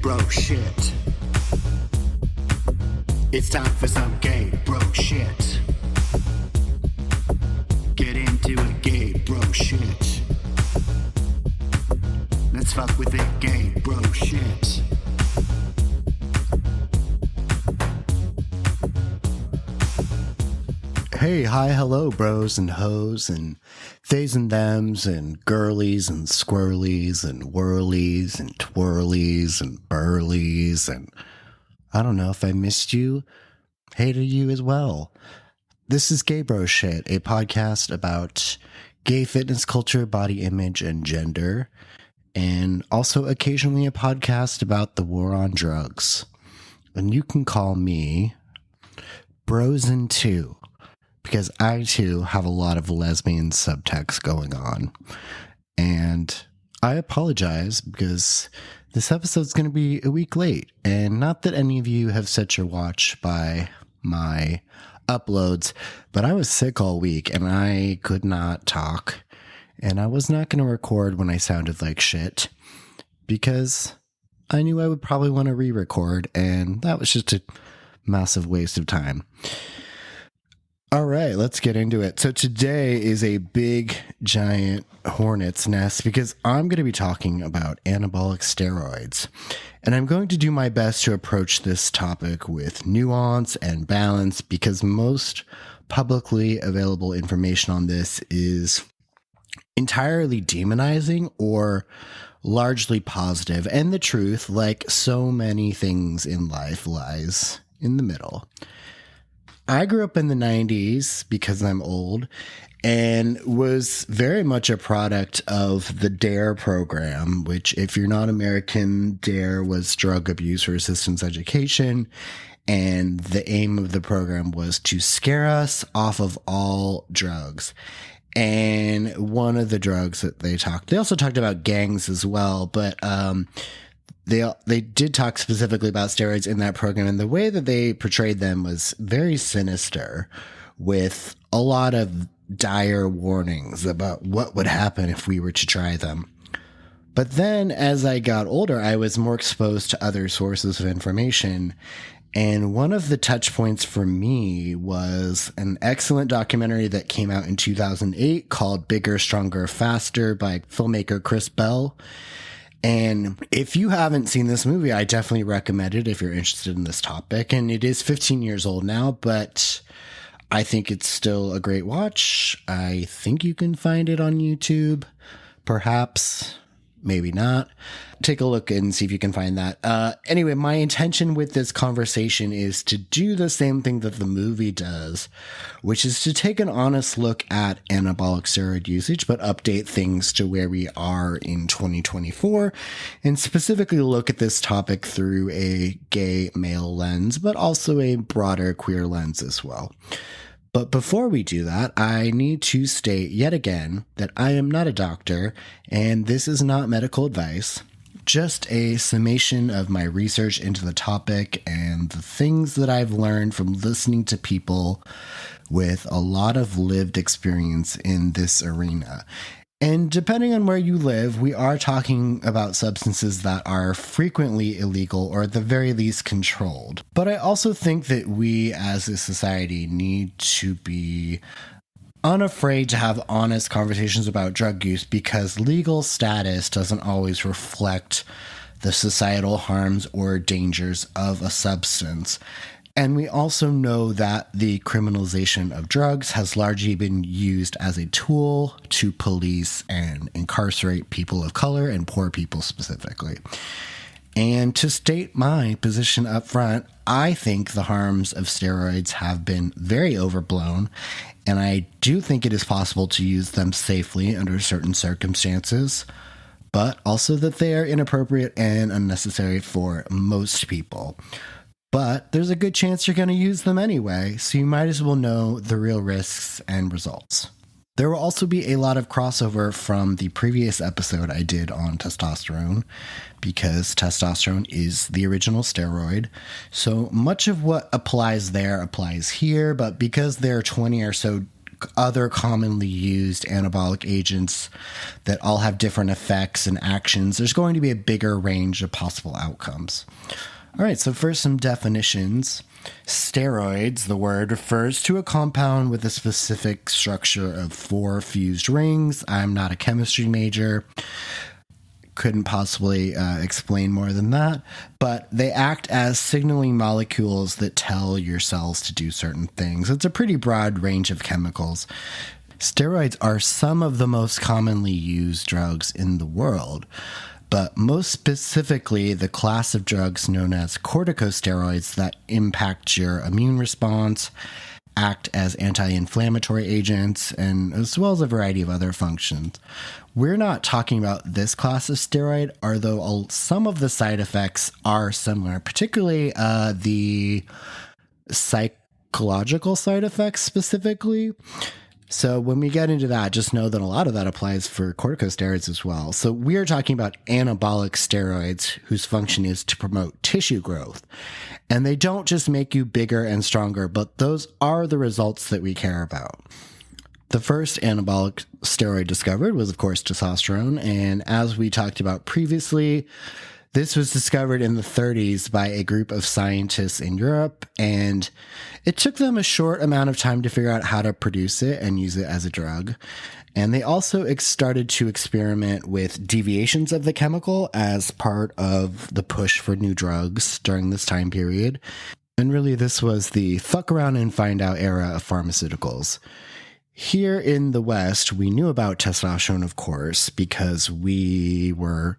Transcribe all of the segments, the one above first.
bro shit. It's time for some gay bro shit. Get into it, gay bro shit. Let's fuck with it, gay bro shit. Hey, hi, hello, bros and hoes and theys and thems and girlies and squirrelies and whirlies and twirlies and burlies and I don't know if I missed you. Hey to you as well. This is Gay Bro Shit, a podcast about gay fitness culture, body image, and gender, and also occasionally a podcast about the war on drugs. And you can call me Brosin 2. Because I, too, have a lot of lesbian subtext going on. And I apologize because this episode's going to be a week late. And not that any of you have set your watch by my uploads, but I was sick all week and I could not talk. And I was not going to record when I sounded like shit because I knew I would probably want to re-record. And that was just a massive waste of time. All right, let's get into it. So today is a big, giant hornet's nest because I'm going to be talking about anabolic steroids. And I'm going to do my best to approach this topic with nuance and balance because most publicly available information on this is entirely demonizing or largely positive. And the truth, like so many things in life, lies in the middle. I grew up in the 90s because I'm old and was very much a product of the DARE program, which if you're not American, DARE was drug abuse resistance education. And the aim of the program was to scare us off of all drugs. And one of the drugs that they also talked about gangs as well, but, They did talk specifically about steroids in that program, and the way that they portrayed them was very sinister with a lot of dire warnings about what would happen if we were to try them. But then as I got older, I was more exposed to other sources of information. And one of the touch points for me was an excellent documentary that came out in 2008 called Bigger, Stronger, Faster by filmmaker Chris Bell. And if you haven't seen this movie, I definitely recommend it if you're interested in this topic. And it is 15 years old now, but I think it's still a great watch. I think you can find it on YouTube, perhaps, maybe not. Take a look and see if you can find that. Anyway, my intention with this conversation is to do the same thing that the movie does, which is to take an honest look at anabolic steroid usage, but update things to where we are in 2024, and specifically look at this topic through a gay male lens, but also a broader queer lens as well. But before we do that, I need to state yet again that I am not a doctor, and this is not medical advice, just a summation of my research into the topic and the things that I've learned from listening to people with a lot of lived experience in this arena. And depending on where you live, we are talking about substances that are frequently illegal or at the very least controlled. But I also think that we as a society need to be unafraid to have honest conversations about drug use because legal status doesn't always reflect the societal harms or dangers of a substance. And we also know that the criminalization of drugs has largely been used as a tool to police and incarcerate people of color and poor people specifically. And to state my position up front, I think the harms of steroids have been very overblown, and I do think it is possible to use them safely under certain circumstances, but also that they are inappropriate and unnecessary for most people. But there's a good chance you're going to use them anyway, so you might as well know the real risks and results. There will also be a lot of crossover from the previous episode I did on testosterone, because testosterone is the original steroid. So much of what applies there applies here, but because there are 20 or so other commonly used anabolic agents that all have different effects and actions, there's going to be a bigger range of possible outcomes. All right, so first, some definitions. Steroids, the word, refers to a compound with a specific structure of 4 fused rings. I'm not a chemistry major. Couldn't possibly explain more than that, but they act as signaling molecules that tell your cells to do certain things. It's a pretty broad range of chemicals. Steroids are some of the most commonly used drugs in the world, but most specifically the class of drugs known as corticosteroids that impact your immune response, act as anti-inflammatory agents, and as well as a variety of other functions. We're not talking about this class of steroid, although some of the side effects are similar, particularly the psychological side effects specifically. So when we get into that, just know that a lot of that applies for corticosteroids as well. So we are talking about anabolic steroids whose function is to promote tissue growth. And they don't just make you bigger and stronger, but those are the results that we care about. The first anabolic steroid discovered was, of course, testosterone. And as we talked about previously, this was discovered in the 30s by a group of scientists in Europe, and it took them a short amount of time to figure out how to produce it and use it as a drug. And they also started to experiment with deviations of the chemical as part of the push for new drugs during this time period. And really, this was the fuck around and find out era of pharmaceuticals. Here in the West, we knew about testosterone, of course, because we were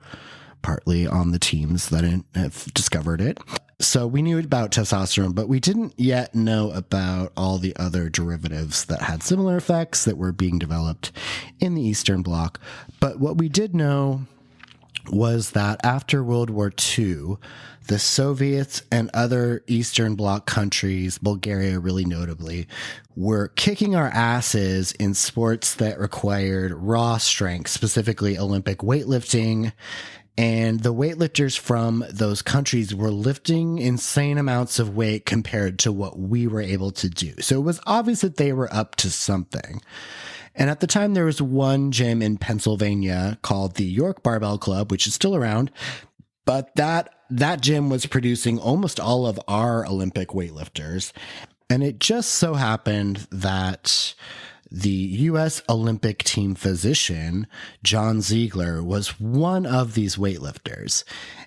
partly on the teams that have discovered it. So we knew about testosterone, but we didn't yet know about all the other derivatives that had similar effects that were being developed in the Eastern Bloc. But what we did know was that after World War II, the Soviets and other Eastern Bloc countries, Bulgaria really notably, were kicking our asses in sports that required raw strength, specifically Olympic weightlifting. And the weightlifters from those countries were lifting insane amounts of weight compared to what we were able to do. So it was obvious that they were up to something. And at the time, there was one gym in Pennsylvania called the York Barbell Club, which is still around. But that gym was producing almost all of our Olympic weightlifters. And it just so happened that the U.S. Olympic team physician, John Ziegler, was one of these weightlifters.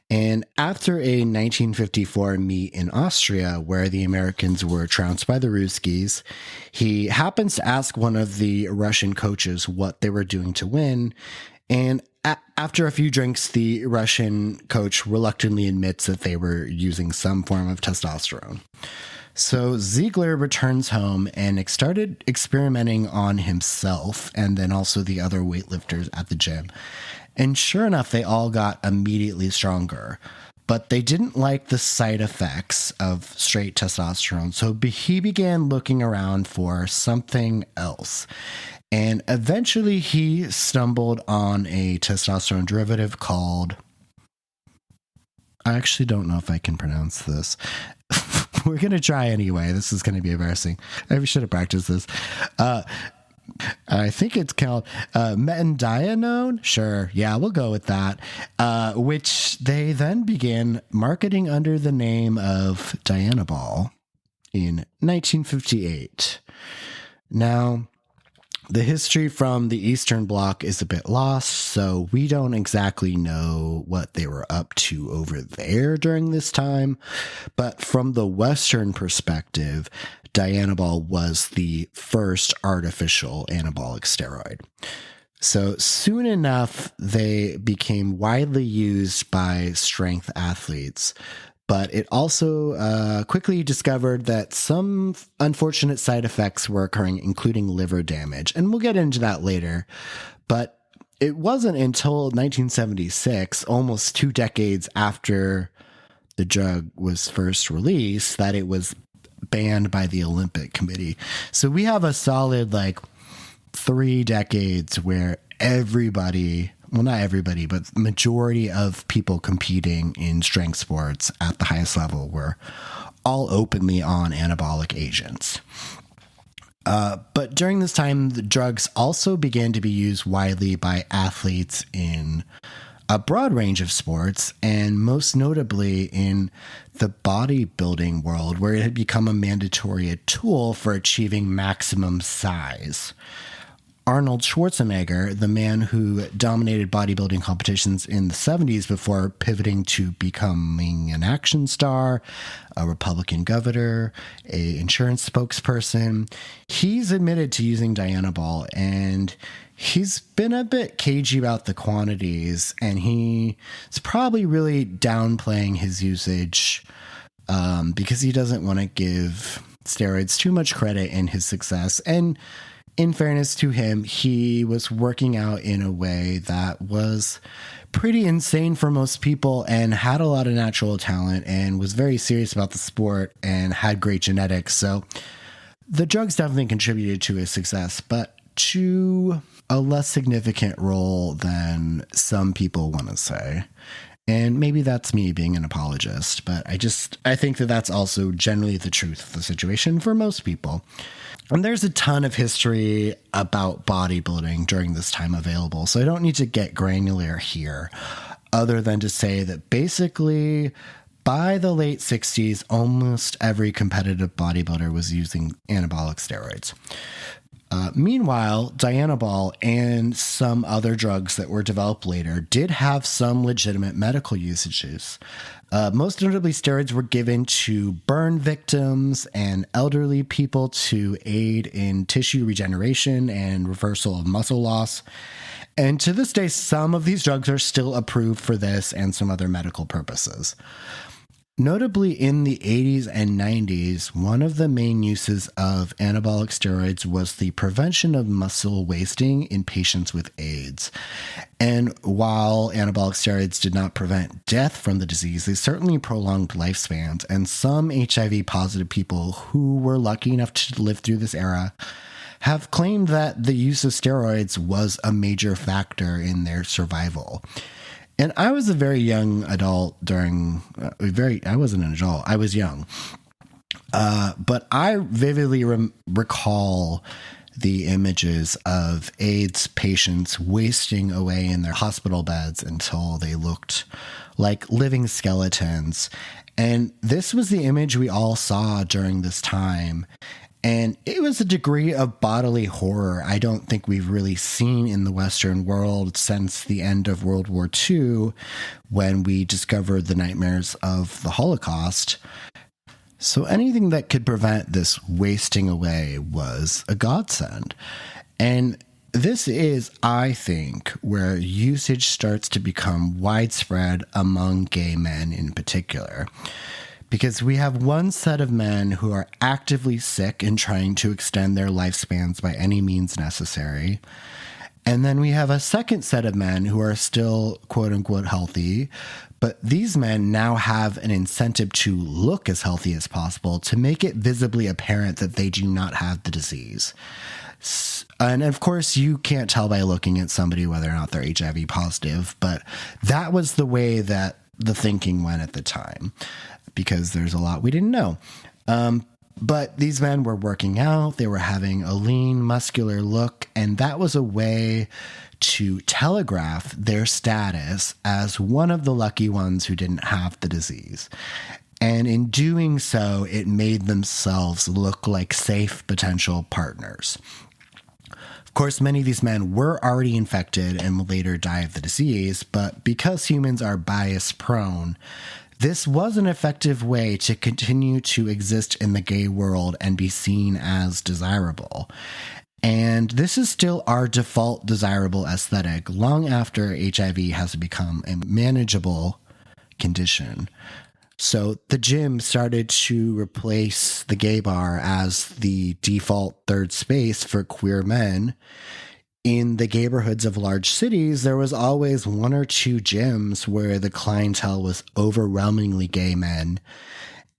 And after a 1954 meet in Austria, where the Americans were trounced by the Ruskies, he happens to ask one of the Russian coaches what they were doing to win. And after a few drinks, the Russian coach reluctantly admits that they were using some form of testosterone. So Ziegler returns home and started experimenting on himself and then also the other weightlifters at the gym. And sure enough, they all got immediately stronger. But they didn't like the side effects of straight testosterone. So he began looking around for something else. And eventually he stumbled on a testosterone derivative called... I actually don't know if I can pronounce this. We're going to try anyway. This is going to be embarrassing. I should have practiced this. I think it's called metandienone. Sure. Yeah, we'll go with that. Which they then began marketing under the name of Dianabol in 1958. Now, the history from the Eastern Bloc is a bit lost, so we don't exactly know what they were up to over there during this time. But from the Western perspective, Dianabol was the first artificial anabolic steroid. So soon enough, they became widely used by strength athletes. But it also quickly discovered that some unfortunate side effects were occurring, including liver damage. And we'll get into that later. But it wasn't until 1976, almost 2 decades after the drug was first released, that it was banned by the Olympic Committee. So we have a solid 3 decades where everybody... well, not everybody, but the majority of people competing in strength sports at the highest level were all openly on anabolic agents. But during this time, the drugs also began to be used widely by athletes in a broad range of sports, and most notably in the bodybuilding world, where it had become a mandatory tool for achieving maximum size. Arnold Schwarzenegger, the man who dominated bodybuilding competitions in the 70s before pivoting to becoming an action star, a Republican governor, an insurance spokesperson, he's admitted to using Dianabol, and he's been a bit cagey about the quantities, and he's probably really downplaying his usage because he doesn't want to give steroids too much credit in his success. And in fairness to him, he was working out in a way that was pretty insane for most people and had a lot of natural talent and was very serious about the sport and had great genetics. So the drugs definitely contributed to his success, but to a less significant role than some people want to say. And maybe that's me being an apologist, but I think that that's also generally the truth of the situation for most people. And there's a ton of history about bodybuilding during this time available, so I don't need to get granular here, other than to say that basically by the late 60s, almost every competitive bodybuilder was using anabolic steroids. Meanwhile, Dianabol and some other drugs that were developed later did have some legitimate medical usages. Most notably, steroids were given to burn victims and elderly people to aid in tissue regeneration and reversal of muscle loss. And to this day, some of these drugs are still approved for this and some other medical purposes. Notably, in the 80s and 90s, one of the main uses of anabolic steroids was the prevention of muscle wasting in patients with AIDS. And while anabolic steroids did not prevent death from the disease, they certainly prolonged lifespans. And some HIV-positive people who were lucky enough to live through this era have claimed that the use of steroids was a major factor in their survival. And I was a very young adult I wasn't an adult, I was young. But I vividly recall the images of AIDS patients wasting away in their hospital beds until they looked like living skeletons. And this was the image we all saw during this time. And it was a degree of bodily horror I don't think we've really seen in the Western world since the end of World War II, when we discovered the nightmares of the Holocaust. So anything that could prevent this wasting away was a godsend. And this is, I think, where usage starts to become widespread among gay men in particular. Because we have one set of men who are actively sick and trying to extend their lifespans by any means necessary. And then we have a second set of men who are still quote unquote healthy, but these men now have an incentive to look as healthy as possible to make it visibly apparent that they do not have the disease. And of course, you can't tell by looking at somebody whether or not they're HIV positive, but that was the way that the thinking went at the time, because there's a lot we didn't know. But these men were working out, they were having a lean, muscular look, and that was a way to telegraph their status as one of the lucky ones who didn't have the disease. And in doing so, it made themselves look like safe potential partners. Of course, many of these men were already infected and would later die of the disease, but because humans are bias prone, this was an effective way to continue to exist in the gay world and be seen as desirable. And this is still our default desirable aesthetic long after HIV has become a manageable condition. So the gym started to replace the gay bar as the default third space for queer men. In the neighborhoods of large cities, there was always one or two gyms where the clientele was overwhelmingly gay men.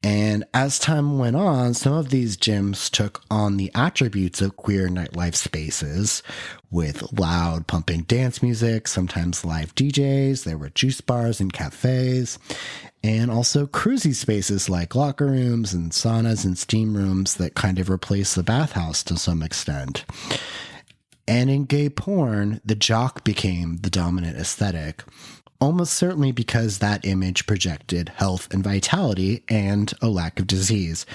And as time went on, some of these gyms took on the attributes of queer nightlife spaces with loud pumping dance music, sometimes live DJs. There were juice bars and cafes, and also cruisy spaces like locker rooms and saunas and steam rooms that kind of replaced the bathhouse to some extent. And in gay porn, the jock became the dominant aesthetic, almost certainly because that image projected health and vitality and a lack of disease.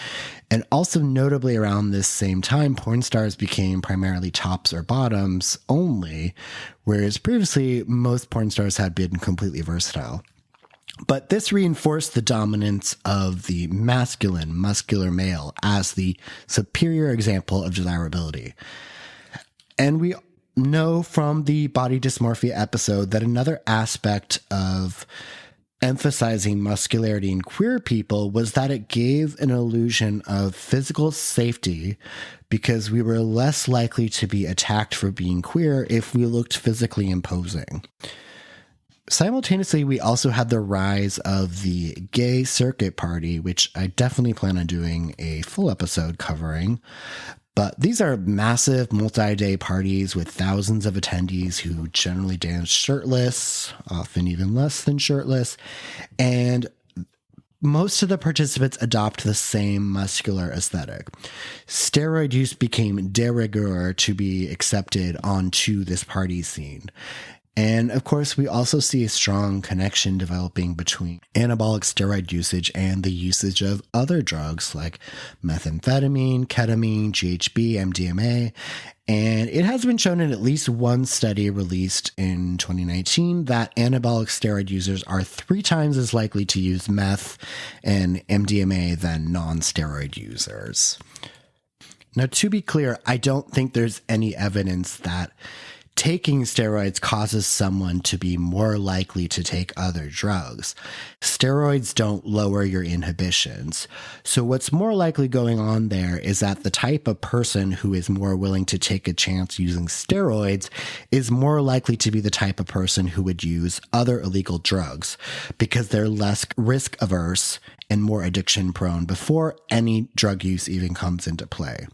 And also notably around this same time, porn stars became primarily tops or bottoms only, whereas previously most porn stars had been completely versatile. But this reinforced the dominance of the masculine, muscular male as the superior example of desirability. And we know from the body dysmorphia episode that another aspect of emphasizing muscularity in queer people was that it gave an illusion of physical safety because we were less likely to be attacked for being queer if we looked physically imposing. Simultaneously, we also had the rise of the gay circuit party, which I definitely plan on doing a full episode covering. But these are massive multi-day parties with thousands of attendees who generally dance shirtless, often even less than shirtless. And most of the participants adopt the same muscular aesthetic. Steroid use became de rigueur to be accepted onto this party scene. And of course, we also see a strong connection developing between anabolic steroid usage and the usage of other drugs like methamphetamine, ketamine, GHB, MDMA. And it has been shown in at least one study released in 2019 that anabolic steroid users are 3 times as likely to use meth and MDMA than non-steroid users. Now, to be clear, I don't think there's any evidence that taking steroids causes someone to be more likely to take other drugs. Steroids don't lower your inhibitions. So what's more likely going on there is that the type of person who is more willing to take a chance using steroids is more likely to be the type of person who would use other illegal drugs because they're less risk averse and more addiction prone before any drug use even comes into play.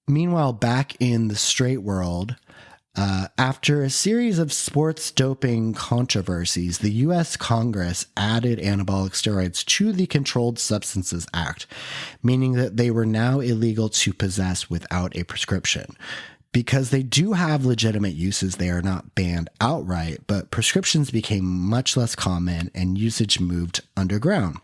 Meanwhile, back in the straight world, after a series of sports doping controversies, the U.S. Congress added anabolic steroids to the Controlled Substances Act, meaning that they were now illegal to possess without a prescription. Because they do have legitimate uses, they are not banned outright, but prescriptions became much less common and usage moved underground.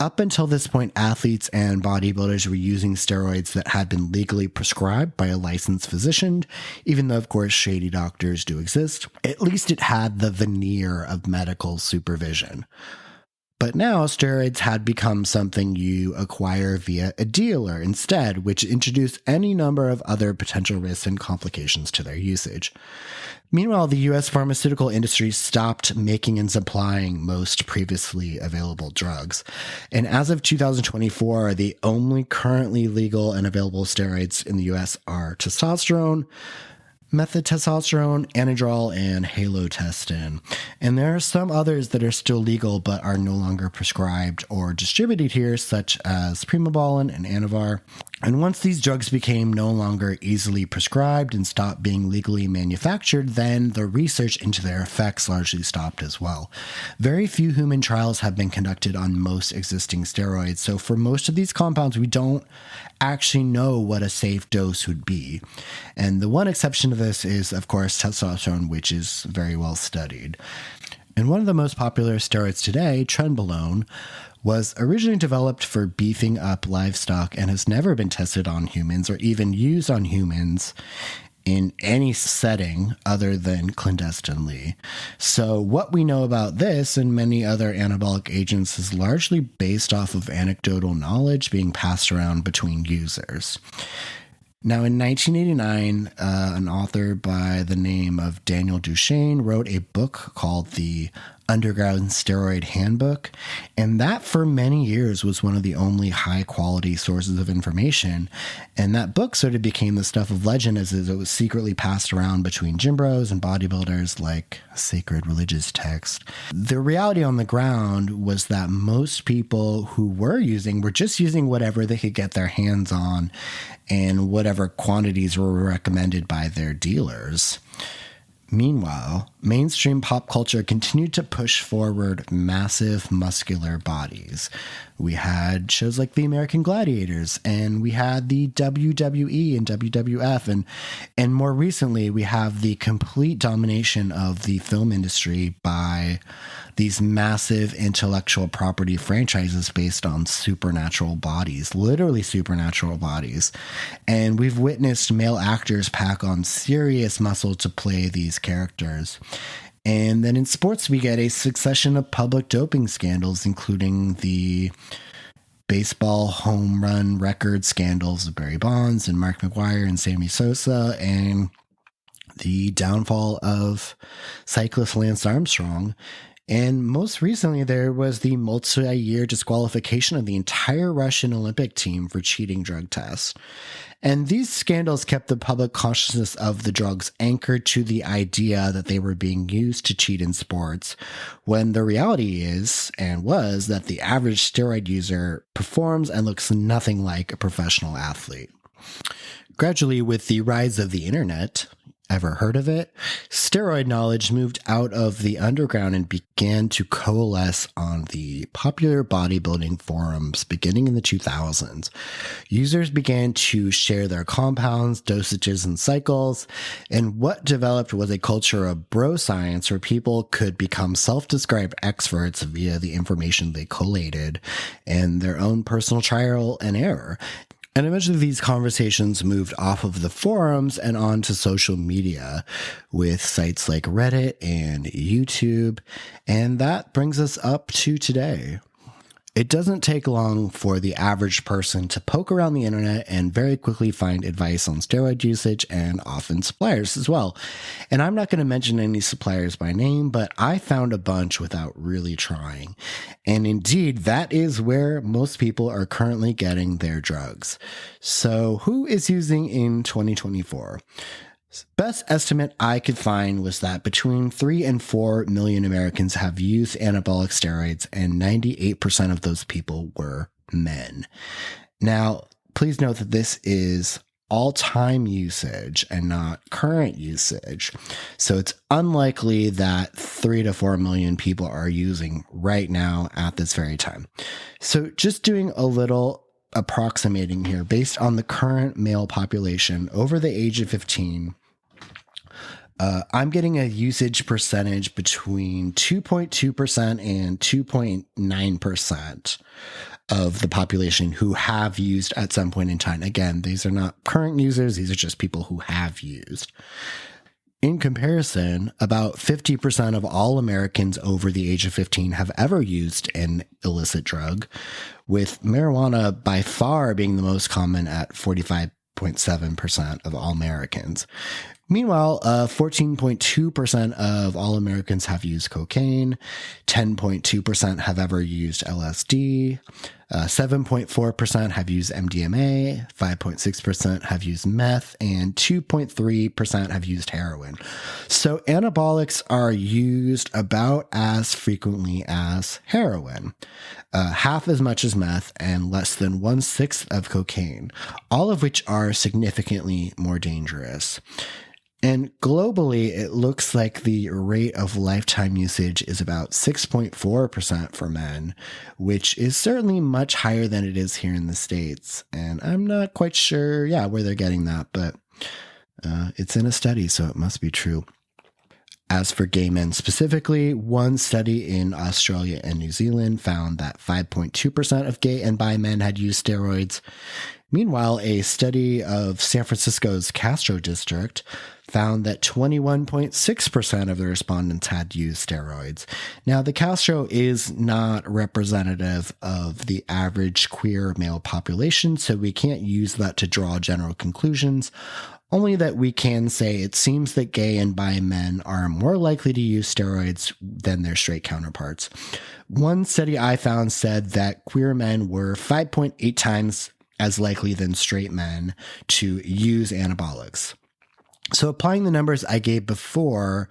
Up until this point, athletes and bodybuilders were using steroids that had been legally prescribed by a licensed physician, even though, of course, shady doctors do exist. At least it had the veneer of medical supervision. But now steroids had become something you acquire via a dealer instead, which introduced any number of other potential risks and complications to their usage. Meanwhile, the U.S. pharmaceutical industry stopped making and supplying most previously available drugs. And as of 2024, the only currently legal and available steroids in the U.S. are testosterone, methotestosterone, anadrol, and halotestin. And there are some others that are still legal but are no longer prescribed or distributed here, such as primobolan and anavar. And once these drugs became no longer easily prescribed and stopped being legally manufactured, then the research into their effects largely stopped as well. Very few human trials have been conducted on most existing steroids, so for most of these compounds, we don't actually know what a safe dose would be. And the one exception to this is, of course, testosterone, which is very well studied. And one of the most popular steroids today, trenbolone, was originally developed for beefing up livestock and has never been tested on humans or even used on humans in any setting other than clandestinely. So what we know about this and many other anabolic agents is largely based off of anecdotal knowledge being passed around between users. Now, in 1989, an author by the name of Daniel Duchesne wrote a book called The Underground Steroid Handbook, and that for many years was one of the only high quality sources of information. And that book sort of became the stuff of legend as it was secretly passed around between gym bros and bodybuilders like a sacred religious text. The reality on the ground was that most people who were just using whatever they could get their hands on and whatever quantities were recommended by their dealers. Meanwhile, mainstream pop culture continued to push forward massive muscular bodies. We had shows like The American Gladiators, and we had the WWE and WWF, and more recently, we have the complete domination of the film industry by these massive intellectual property franchises based on supernatural bodies, literally supernatural bodies. And we've witnessed male actors pack on serious muscle to play these characters. And then in sports, we get a succession of public doping scandals, including the baseball home run record scandals of Barry Bonds and Mark McGwire and Sammy Sosa, and the downfall of cyclist Lance Armstrong. And most recently, there was the multi-year disqualification of the entire Russian Olympic team for cheating drug tests. And these scandals kept the public consciousness of the drugs anchored to the idea that they were being used to cheat in sports, when the reality is, and was, that the average steroid user performs and looks nothing like a professional athlete. Gradually, with the rise of the internet, ever heard of it? Steroid knowledge moved out of the underground and began to coalesce on the popular bodybuilding forums beginning in the 2000s. Users began to share their compounds, dosages, and cycles, and what developed was a culture of bro science where people could become self-described experts via the information they collated and their own personal trial and error. And eventually these conversations moved off of the forums and onto social media with sites like Reddit and YouTube. And that brings us up to today. It doesn't take long for the average person to poke around the internet and very quickly find advice on steroid usage and often suppliers as well. And I'm not going to mention any suppliers by name, but I found a bunch without really trying. And indeed, that is where most people are currently getting their drugs. So who is using in 2024? Best estimate I could find was that between 3 and 4 million Americans have used anabolic steroids, and 98% of those people were men. Now, please note that this is all-time usage and not current usage. So it's unlikely that 3 to 4 million people are using right now at this very time. So just doing a little approximating here based on the current male population over the age of 15, I'm getting a usage percentage between 2.2% and 2.9% of the population who have used at some point in time. Again, these are not current users. These are just people who have used. In comparison, about 50% of all Americans over the age of 15 have ever used an illicit drug, with marijuana by far being the most common at 45.7% of all Americans. Meanwhile, 14.2% of all Americans have used cocaine, 10.2% have ever used LSD, 7.4% have used MDMA, 5.6% have used meth, and 2.3% have used heroin. So anabolics are used about as frequently as heroin, half as much as meth, and less than 1/6 of cocaine, all of which are significantly more dangerous. And globally, it looks like the rate of lifetime usage is about 6.4% for men, which is certainly much higher than it is here in the States. And I'm not quite sure, where they're getting that, but it's in a study, so it must be true. As for gay men specifically, one study in Australia and New Zealand found that 5.2% of gay and bi men had used steroids. Meanwhile, a study of San Francisco's Castro district found that 21.6% of the respondents had used steroids. Now, the Castro is not representative of the average queer male population, so we can't use that to draw general conclusions. Only that we can say it seems that gay and bi men are more likely to use steroids than their straight counterparts. One study I found said that queer men were 5.8 times as likely than straight men to use anabolics. So applying the numbers I gave before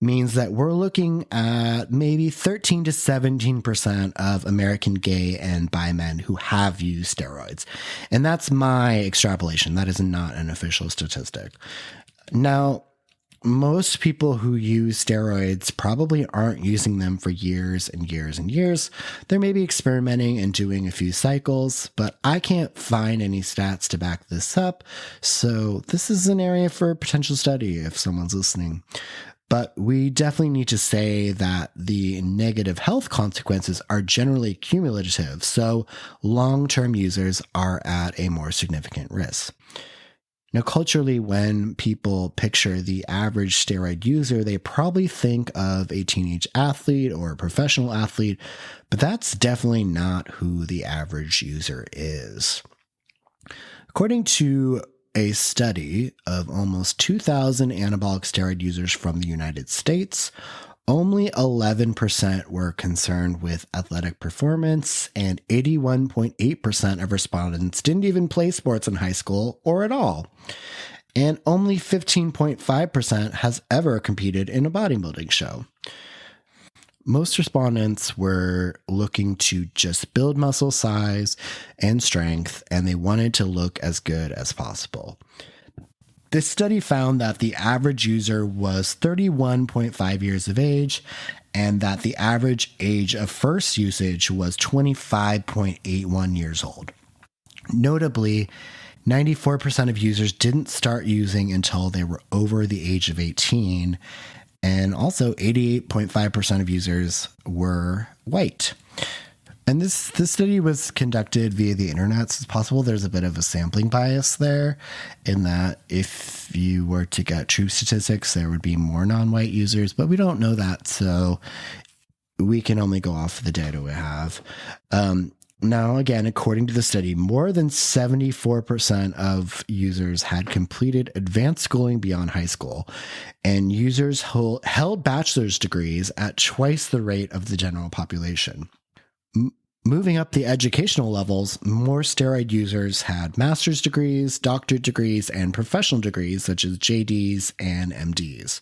means that we're looking at maybe 13 to 17% of American gay and bi men who have used steroids. And that's my extrapolation. That is not an official statistic. Now, most people who use steroids probably aren't using them for years and years and years. They're maybe experimenting and doing a few cycles, but I can't find any stats to back this up. So this is an area for potential study if someone's listening. But we definitely need to say that the negative health consequences are generally cumulative, so long-term users are at a more significant risk. Now, culturally, when people picture the average steroid user, they probably think of a teenage athlete or a professional athlete, but that's definitely not who the average user is. According to a study of almost 2,000 anabolic steroid users from the United States, only 11% were concerned with athletic performance, and 81.8% of respondents didn't even play sports in high school or at all. And only 15.5% has ever competed in a bodybuilding show. Most respondents were looking to just build muscle size and strength, and they wanted to look as good as possible. This study found that the average user was 31.5 years of age, and that the average age of first usage was 25.81 years old. Notably, 94% of users didn't start using until they were over the age of 18, and also 88.5% of users were white. And this study was conducted via the internet, so it's possible there's a bit of a sampling bias there, in that if you were to get true statistics, there would be more non-white users, but we don't know that, so we can only go off the data we have. Now, again, according to the study, more than 74% of users had completed advanced schooling beyond high school, and users held bachelor's degrees at twice the rate of the general population. Moving up the educational levels, more steroid users had master's degrees, doctorate degrees, and professional degrees such as JDs and MDs.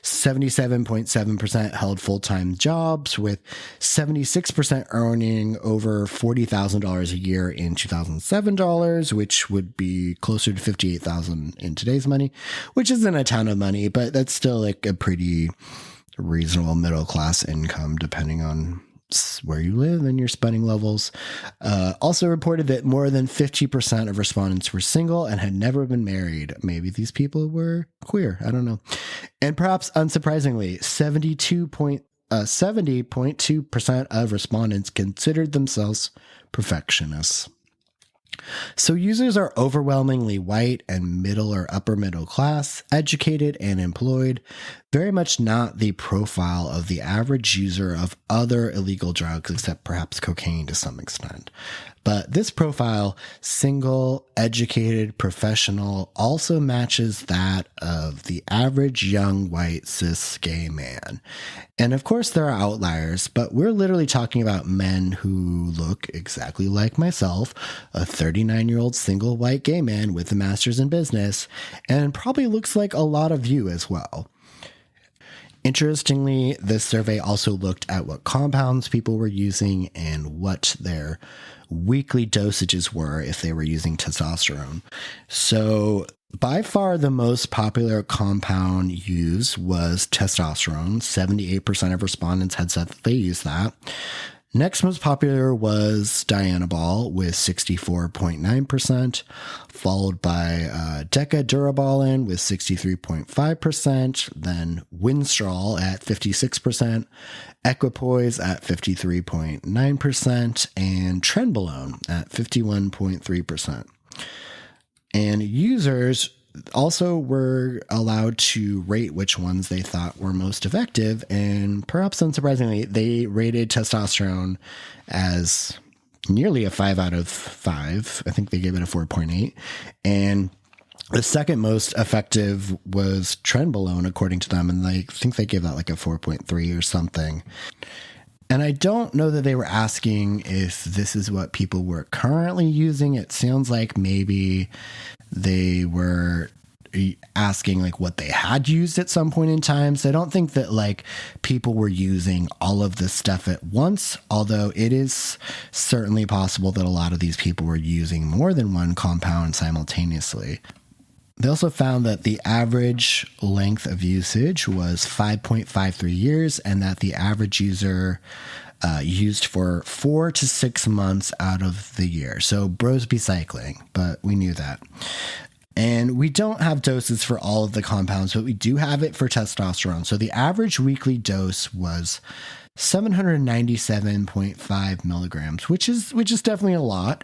77.7% held full-time jobs, with 76% earning over $40,000 a year in 2007 dollars, which would be closer to $58,000 in today's money, which isn't a ton of money, but that's still like a pretty reasonable middle-class income depending on where you live and your spending levels. Also reported that more than 50% of respondents were single and had never been married. Maybe these people were queer. I don't know. And perhaps unsurprisingly, 70.2% of respondents considered themselves perfectionists. So users are overwhelmingly white and middle or upper middle class, educated and employed, very much not the profile of the average user of other illegal drugs, except perhaps cocaine to some extent. But this profile, single, educated, professional, also matches that of the average young white cis gay man. And of course there are outliers, but we're literally talking about men who look exactly like myself, a 39-year-old single white gay man with a master's in business, and probably looks like a lot of you as well. Interestingly, this survey also looked at what compounds people were using and what their weekly dosages were if they were using testosterone. So by far the most popular compound used was testosterone. 78% of respondents had said that they used that. Next most popular was dianabol with 64.9%, followed by decadurabolin with 63.5%, then Winstrol at 56%, equipoise at 53.9%, and trenbolone at 51.3%. And users also were allowed to rate which ones they thought were most effective, and perhaps unsurprisingly, they rated testosterone as nearly a 5 out of 5. I think they gave it a 4.8, and The second most effective was trenbolone, according to them, and I think they gave that like a 4.3 or something. And I don't know that they were asking if this is what people were currently using. It sounds like maybe they were asking like what they had used at some point in time. So I don't think that like people were using all of this stuff at once, although it is certainly possible that a lot of these people were using more than one compound simultaneously. They also found that the average length of usage was 5.53 years, and that the average user used for 4 to 6 months out of the year. So bros be cycling, but we knew that. And we don't have doses for all of the compounds, but we do have it for testosterone. So the average weekly dose was 797.5 milligrams, which is definitely a lot.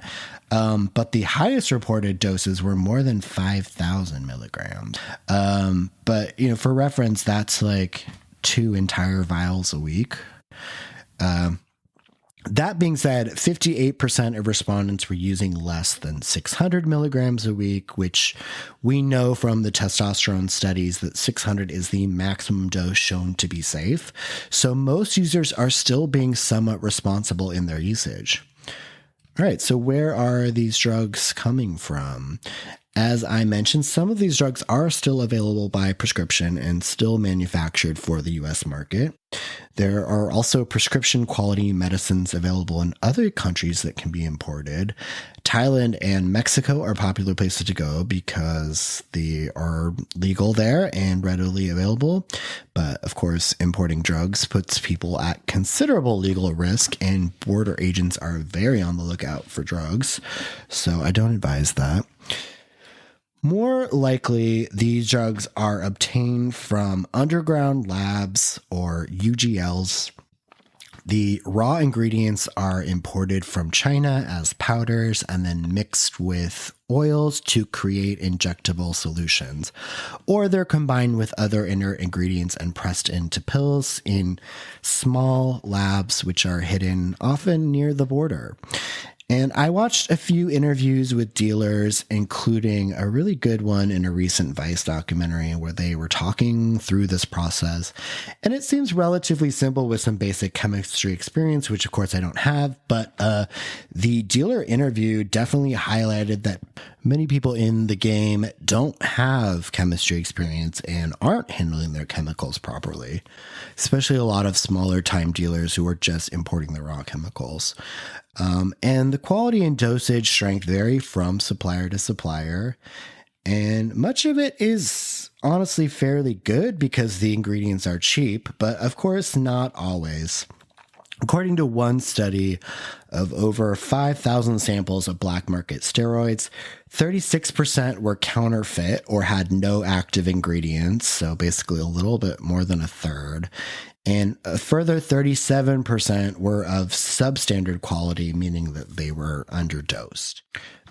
But the highest reported doses were more than 5,000 milligrams. But, you know, for reference, that's like 2 entire vials a week. That being said, 58% of respondents were using less than 600 milligrams a week, which we know from the testosterone studies that 600 is the maximum dose shown to be safe. So most users are still being somewhat responsible in their usage. All right, so where are these drugs coming from? As I mentioned, some of these drugs are still available by prescription and still manufactured for the US market. There are also prescription quality medicines available in other countries that can be imported. Thailand and Mexico are popular places to go because they are legal there and readily available. But of course, importing drugs puts people at considerable legal risk, and border agents are very on the lookout for drugs. So I don't advise that. More likely, these drugs are obtained from underground labs or UGLs. The raw ingredients are imported from China as powders and then mixed with oils to create injectable solutions. Or they're combined with other inert ingredients and pressed into pills in small labs, which are hidden often near the border. And I watched a few interviews with dealers, including a really good one in a recent Vice documentary where they were talking through this process. And it seems relatively simple with some basic chemistry experience, which of course I don't have. But the dealer interview definitely highlighted that many people in the game don't have chemistry experience and aren't handling their chemicals properly, especially a lot of smaller time dealers who are just importing the raw chemicals. And the quality and dosage strength vary from supplier to supplier. And much of it is honestly fairly good because the ingredients are cheap, but of course, not always. According to one study of over 5,000 samples of black market steroids, 36% were counterfeit or had no active ingredients, so basically a little bit more than a third. And a further 37% were of substandard quality, meaning that they were underdosed.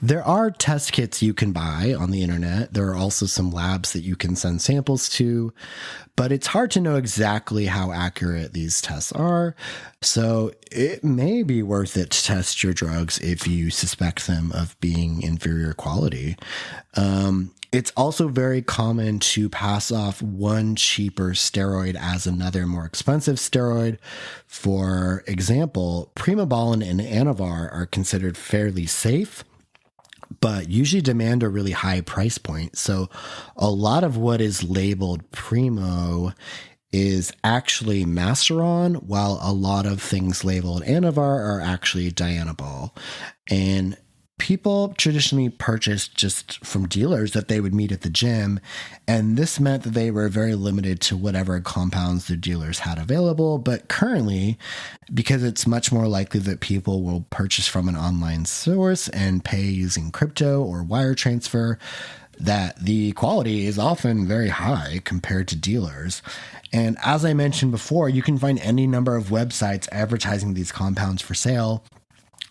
There are test kits you can buy on the internet. There are also some labs that you can send samples to, but it's hard to know exactly how accurate these tests are. So it may be worth it to test your drugs if you suspect them of being inferior quality. It's also very common to pass off one cheaper steroid as another more expensive steroid. For example, Primobolan and Anavar are considered fairly safe, but usually demand a really high price point. So a lot of what is labeled Primo is actually Masteron, while a lot of things labeled Anavar are actually Dianabol. And people traditionally purchased just from dealers that they would meet at the gym, and this meant that they were very limited to whatever compounds the dealers had available. But currently, because it's much more likely that people will purchase from an online source and pay using crypto or wire transfer, that the quality is often very high compared to dealers. And as I mentioned before, you can find any number of websites advertising these compounds for sale.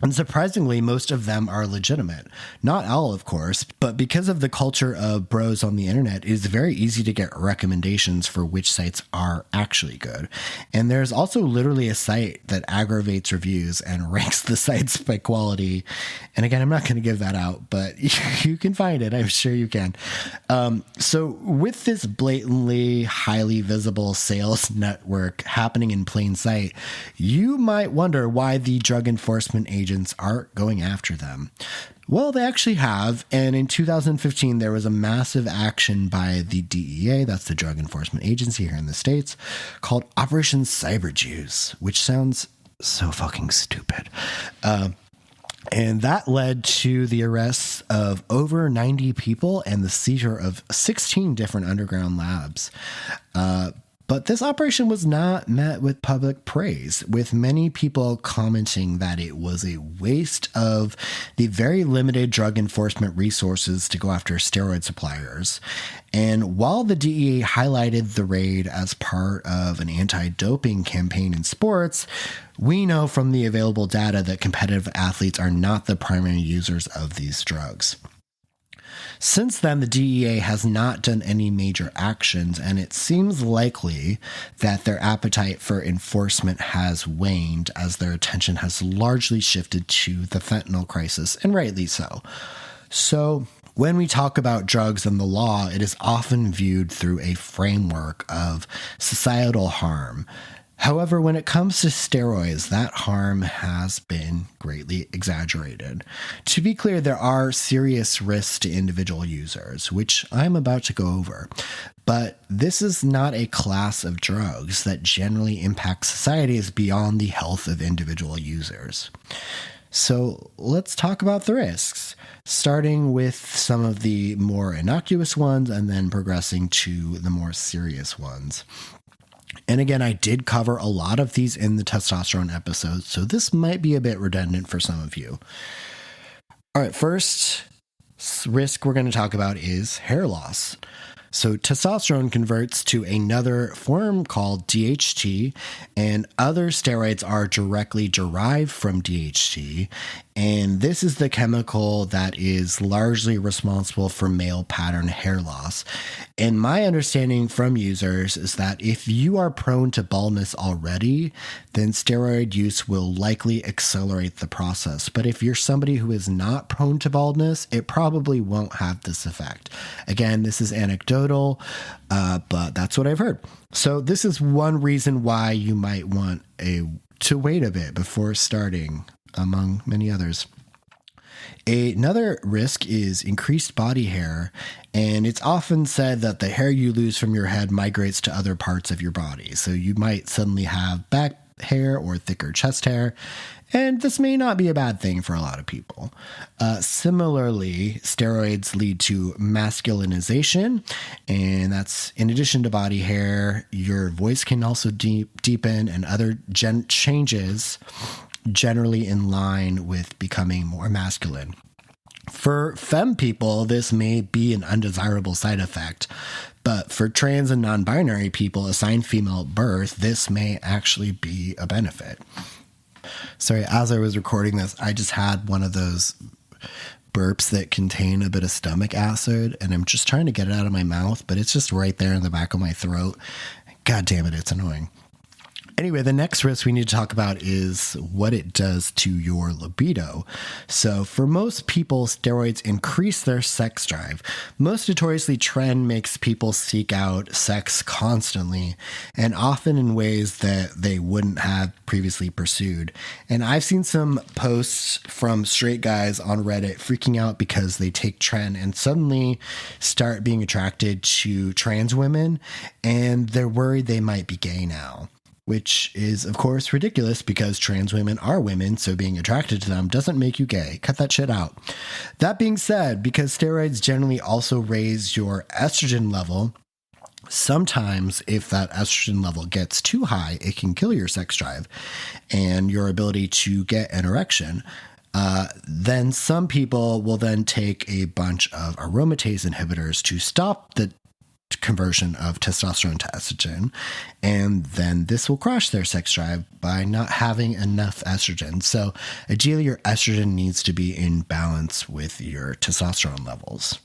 And surprisingly, most of them are legitimate. Not all, of course, but because of the culture of bros on the internet, it is very easy to get recommendations for which sites are actually good. And there's also literally a site that aggravates reviews and ranks the sites by quality. And again, I'm not going to give that out, but you can find it. I'm sure you can. So with this blatantly highly visible sales network happening in plain sight, you might wonder why the drug enforcement agents aren't going after them. Well, they actually have. And in 2015, there was a massive action by the DEA, that's the Drug Enforcement Agency here in the States, called Operation Cyber Jews, which sounds so fucking stupid. And that led to the arrests of over 90 people and the seizure of 16 different underground labs. But this operation was not met with public praise, with many people commenting that it was a waste of the very limited drug enforcement resources to go after steroid suppliers. And while the DEA highlighted the raid as part of an anti-doping campaign in sports, we know from the available data that competitive athletes are not the primary users of these drugs. Since then, the DEA has not done any major actions, and it seems likely that their appetite for enforcement has waned as their attention has largely shifted to the fentanyl crisis, and rightly so. So, when we talk about drugs and the law, it is often viewed through a framework of societal harm. However, when it comes to steroids, that harm has been greatly exaggerated. To be clear, there are serious risks to individual users, which I'm about to go over. But this is not a class of drugs that generally impact societies beyond the health of individual users. So let's talk about the risks, starting with some of the more innocuous ones and then progressing to the more serious ones. And again, I did cover a lot of these in the testosterone episode, so this might be a bit redundant for some of you. All right, first risk we're going to talk about is hair loss. So testosterone converts to another form called DHT, and other steroids are directly derived from DHT. And this is the chemical that is largely responsible for male pattern hair loss. And my understanding from users is that if you are prone to baldness already, then steroid use will likely accelerate the process. But if you're somebody who is not prone to baldness, it probably won't have this effect. Again, this is anecdotal, but that's what I've heard. So this is one reason why you might want to wait a bit before starting, among many others. Another risk is increased body hair, and it's often said that the hair you lose from your head migrates to other parts of your body. So you might suddenly have back hair or thicker chest hair, and this may not be a bad thing for a lot of people. Similarly, steroids lead to masculinization, and that's in addition to body hair, your voice can also deepen and other changes generally in line with becoming more masculine. For femme people, this may be an undesirable side effect, but for trans and non-binary people assigned female at birth, this may actually be a benefit. Sorry, as I was recording this, I just had one of those burps that contain a bit of stomach acid, and I'm just trying to get it out of my mouth, but it's just right there in the back of my throat. God damn it, it's annoying. Anyway, the next risk we need to talk about is what it does to your libido. So for most people, steroids increase their sex drive. Most notoriously, trend makes people seek out sex constantly, and often in ways that they wouldn't have previously pursued. And I've seen some posts from straight guys on Reddit freaking out because they take trend and suddenly start being attracted to trans women, and they're worried they might be gay now. Which is, of course, ridiculous because trans women are women, so being attracted to them doesn't make you gay. Cut that shit out. That being said, because steroids generally also raise your estrogen level, sometimes if that estrogen level gets too high, it can kill your sex drive and your ability to get an erection. Then some people will then take a bunch of aromatase inhibitors to stop the conversion of testosterone to estrogen, and then this will crush their sex drive by not having enough estrogen. So ideally your estrogen needs to be in balance with your testosterone levels.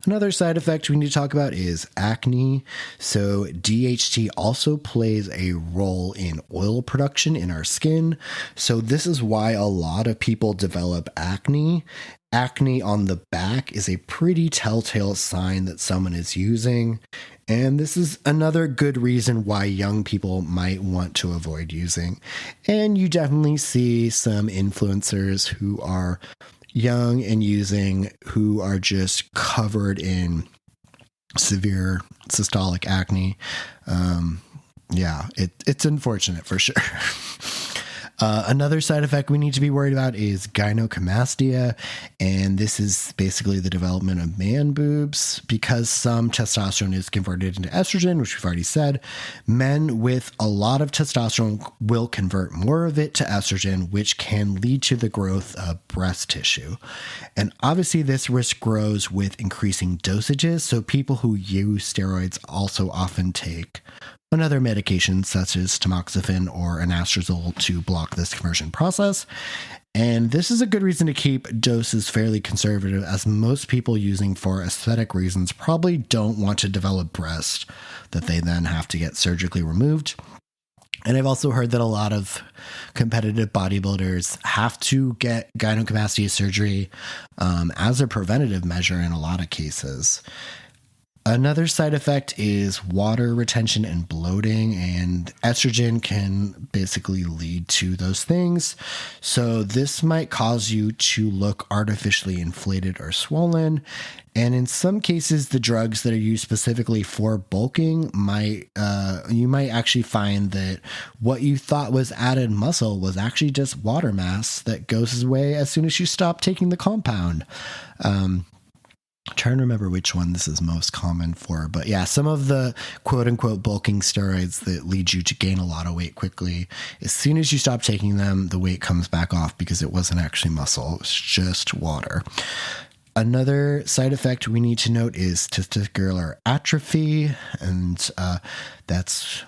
Another side effect we need to talk about is acne. So DHT also plays a role in oil production in our skin. So this is why a lot of people develop acne. Acne on the back is a pretty telltale sign that someone is using. And this is another good reason why young people might want to avoid using. And you definitely see some influencers who are young and using who are just covered in severe systolic acne. It's unfortunate for sure. Another side effect we need to be worried about is gynecomastia, and this is basically the development of man boobs. Because some testosterone is converted into estrogen, which we've already said, men with a lot of testosterone will convert more of it to estrogen, which can lead to the growth of breast tissue. And obviously this risk grows with increasing dosages, so people who use steroids also often take another medication such as tamoxifen or anastrozole to block this conversion process. And this is a good reason to keep doses fairly conservative, as most people using for aesthetic reasons probably don't want to develop breast that they then have to get surgically removed. And I've also heard that a lot of competitive bodybuilders have to get gynecomastia surgery as a preventative measure in a lot of cases. Another side effect is water retention and bloating, and estrogen can basically lead to those things. So this might cause you to look artificially inflated or swollen. And in some cases, the drugs that are used specifically for bulking you might actually find that what you thought was added muscle was actually just water mass that goes away as soon as you stop taking the compound. Trying to remember which one this is most common for, but yeah, some of the quote unquote bulking steroids that lead you to gain a lot of weight quickly, as soon as you stop taking them, the weight comes back off because it wasn't actually muscle, it was just water. Another side effect we need to note is testicular atrophy, and that's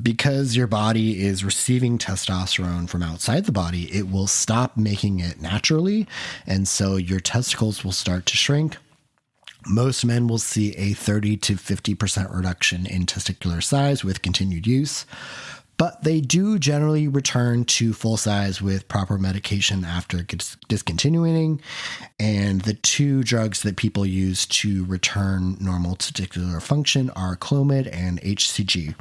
because your body is receiving testosterone from outside the body, it will stop making it naturally, and so your testicles will start to shrink. Most men will see a 30 to 50% reduction in testicular size with continued use, but they do generally return to full size with proper medication after discontinuing. And the two drugs that people use to return normal testicular function are Clomid and HCG.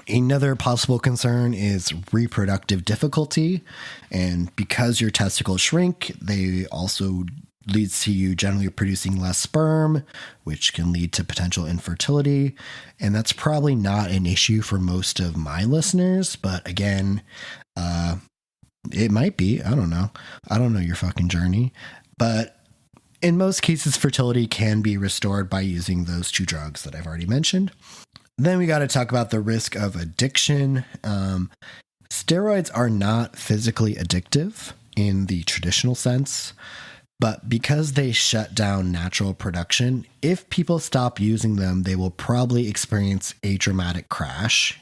Another possible concern is reproductive difficulty, and because your testicles shrink, they also leads to you generally producing less sperm, which can lead to potential infertility. And that's probably not an issue for most of my listeners, but again, it might be. I don't know. I don't know your fucking journey, but in most cases, fertility can be restored by using those two drugs that I've already mentioned. Then we got to talk about the risk of addiction. Steroids are not physically addictive in the traditional sense, but because they shut down natural production, if people stop using them, they will probably experience a dramatic crash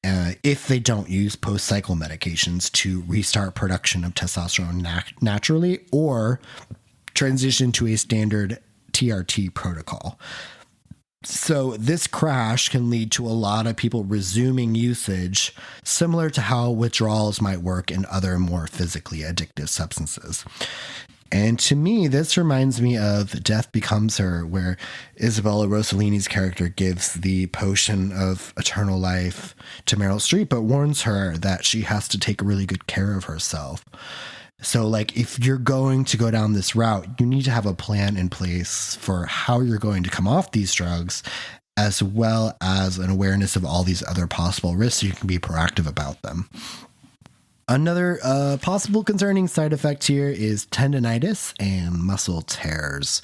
if they don't use post-cycle medications to restart production of testosterone naturally or transition to a standard TRT protocol. So this crash can lead to a lot of people resuming usage, similar to how withdrawals might work in other more physically addictive substances. And to me, this reminds me of Death Becomes Her, where Isabella Rossellini's character gives the potion of eternal life to Meryl Streep, but warns her that she has to take really good care of herself. So, like, if you're going to go down this route, you need to have a plan in place for how you're going to come off these drugs, as well as an awareness of all these other possible risks so you can be proactive about them. Another possible concerning side effect here is tendonitis and muscle tears.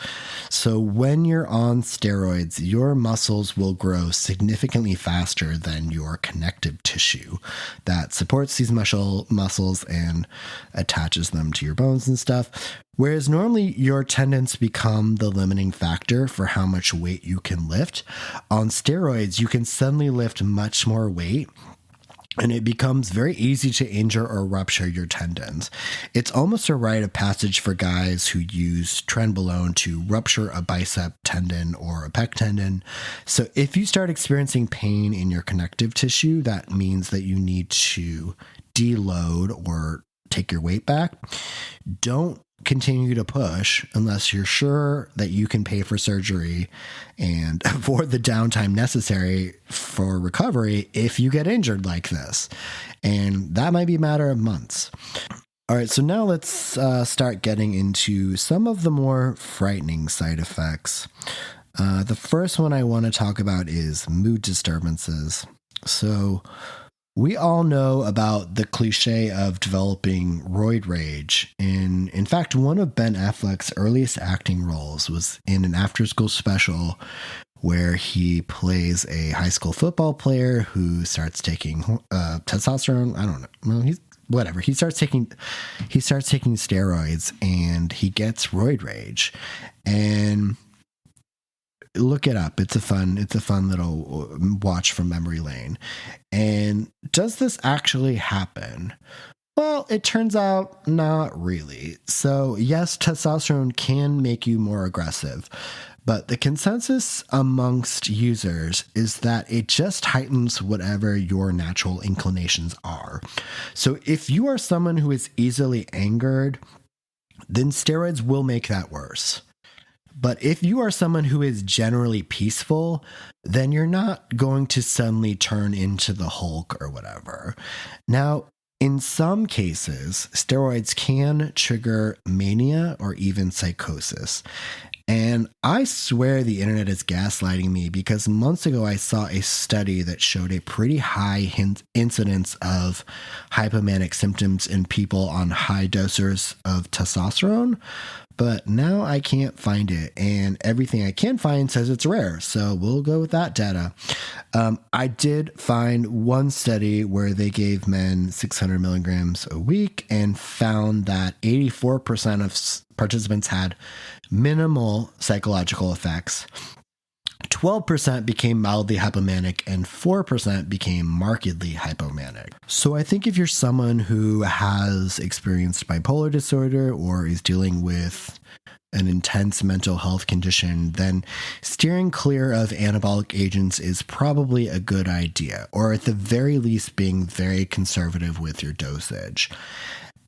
So, when you're on steroids, your muscles will grow significantly faster than your connective tissue that supports these muscles and attaches them to your bones and stuff. Whereas normally your tendons become the limiting factor for how much weight you can lift. On steroids, you can suddenly lift much more weight, and it becomes very easy to injure or rupture your tendons. It's almost a rite of passage for guys who use trenbolone to rupture a bicep tendon or a pec tendon. So if you start experiencing pain in your connective tissue, that means that you need to deload or take your weight back. Don't continue to push unless you're sure that you can pay for surgery and afford the downtime necessary for recovery if you get injured like this. And that might be a matter of months. All right, so now let's start getting into some of the more frightening side effects. The first one I want to talk about is mood disturbances. So we all know about the cliche of developing roid rage. And in fact, one of Ben Affleck's earliest acting roles was in an after-school special where he plays a high school football player who starts taking testosterone. I don't know. Well, whatever. He starts taking steroids and he gets roid rage. And look it up. It's a fun little watch from memory lane. And does this actually happen? Well, it turns out not really. So yes, testosterone can make you more aggressive, but the consensus amongst users is that it just heightens whatever your natural inclinations are. So if you are someone who is easily angered, then steroids will make that worse. But if you are someone who is generally peaceful, then you're not going to suddenly turn into the Hulk or whatever. Now, in some cases, steroids can trigger mania or even psychosis. And I swear the internet is gaslighting me because months ago I saw a study that showed a pretty high incidence of hypomanic symptoms in people on high doses of testosterone. But now I can't find it, and everything I can find says it's rare, so we'll go with that data. I did find one study where they gave men 600 milligrams a week and found that 84% of participants had minimal psychological effects. 12% became mildly hypomanic and 4% became markedly hypomanic. So I think if you're someone who has experienced bipolar disorder or is dealing with an intense mental health condition, then steering clear of anabolic agents is probably a good idea, or at the very least being very conservative with your dosage.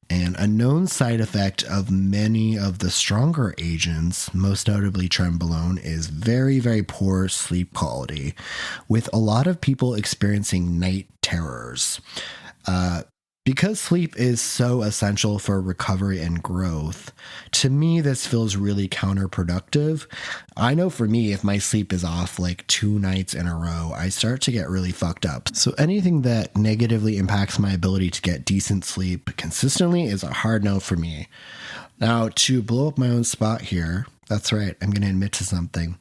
And a known side effect of many of the stronger agents, most notably trenbolone, is very, very poor sleep quality, with a lot of people experiencing night terrors. Because sleep is so essential for recovery and growth, to me, this feels really counterproductive. I know for me, if my sleep is off like 2 nights in a row, I start to get really fucked up. So anything that negatively impacts my ability to get decent sleep consistently is a hard no for me. Now, to blow up my own spot here, that's right, I'm going to admit to something.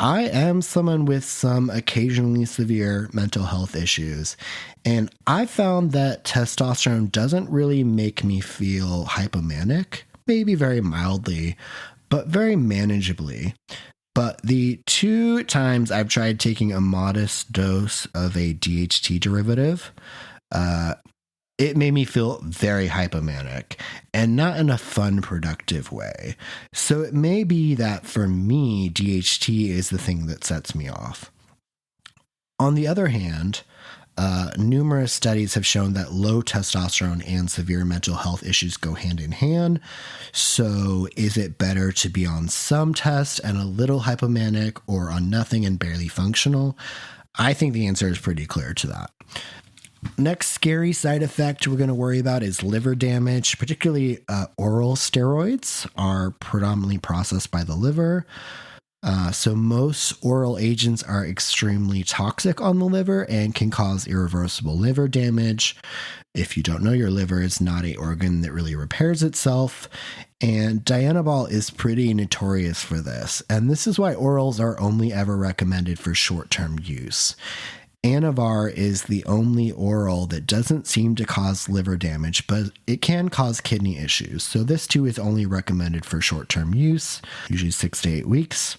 I am someone with some occasionally severe mental health issues, and I found that testosterone doesn't really make me feel hypomanic, maybe very mildly, but very manageably. But the 2 times I've tried taking a modest dose of a DHT derivative, it made me feel very hypomanic and not in a fun, productive way. So it may be that for me, DHT is the thing that sets me off. On the other hand, numerous studies have shown that low testosterone and severe mental health issues go hand in hand. So is it better to be on some test and a little hypomanic or on nothing and barely functional? I think the answer is pretty clear to that. Next scary side effect we're going to worry about is liver damage, particularly oral steroids are predominantly processed by the liver. So most oral agents are extremely toxic on the liver and can cause irreversible liver damage. If you don't know, your liver is not an organ that really repairs itself. And Dianabol is pretty notorious for this. And this is why orals are only ever recommended for short-term use. Anavar is the only oral that doesn't seem to cause liver damage, but it can cause kidney issues. So this too is only recommended for short-term use, usually 6 to 8 weeks.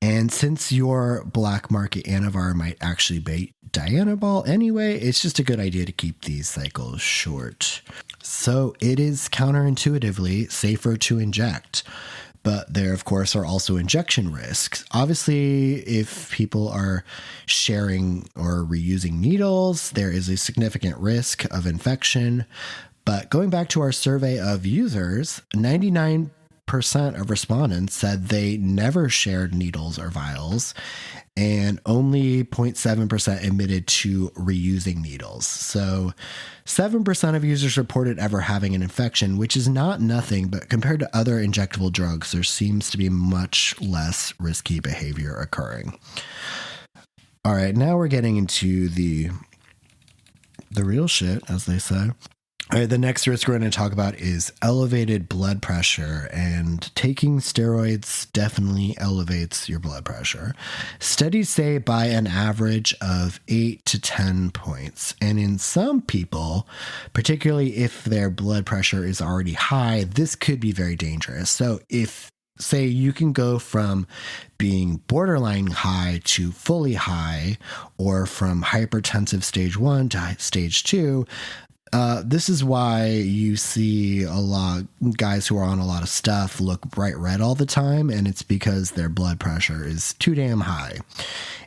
And since your black market Anavar might actually be Dianabol anyway, it's just a good idea to keep these cycles short. So it is counterintuitively safer to inject. But there, of course, are also injection risks. Obviously, if people are sharing or reusing needles, there is a significant risk of infection. But going back to our survey of users, 99% of respondents said they never shared needles or vials, and only 0.7% admitted to reusing needles. So 7% of users reported ever having an infection, which is not nothing, but compared to other injectable drugs, there seems to be much less risky behavior occurring. All right, now we're getting into the real shit, as they say. All right, the next risk we're going to talk about is elevated blood pressure, and taking steroids definitely elevates your blood pressure. Studies say by an average of 8 to 10 points. And in some people, particularly if their blood pressure is already high, this could be very dangerous. So if, say, you can go from being borderline high to fully high, or from hypertensive stage 1 to stage 2, this is why you see a lot guys who are on a lot of stuff look bright red all the time, and it's because their blood pressure is too damn high.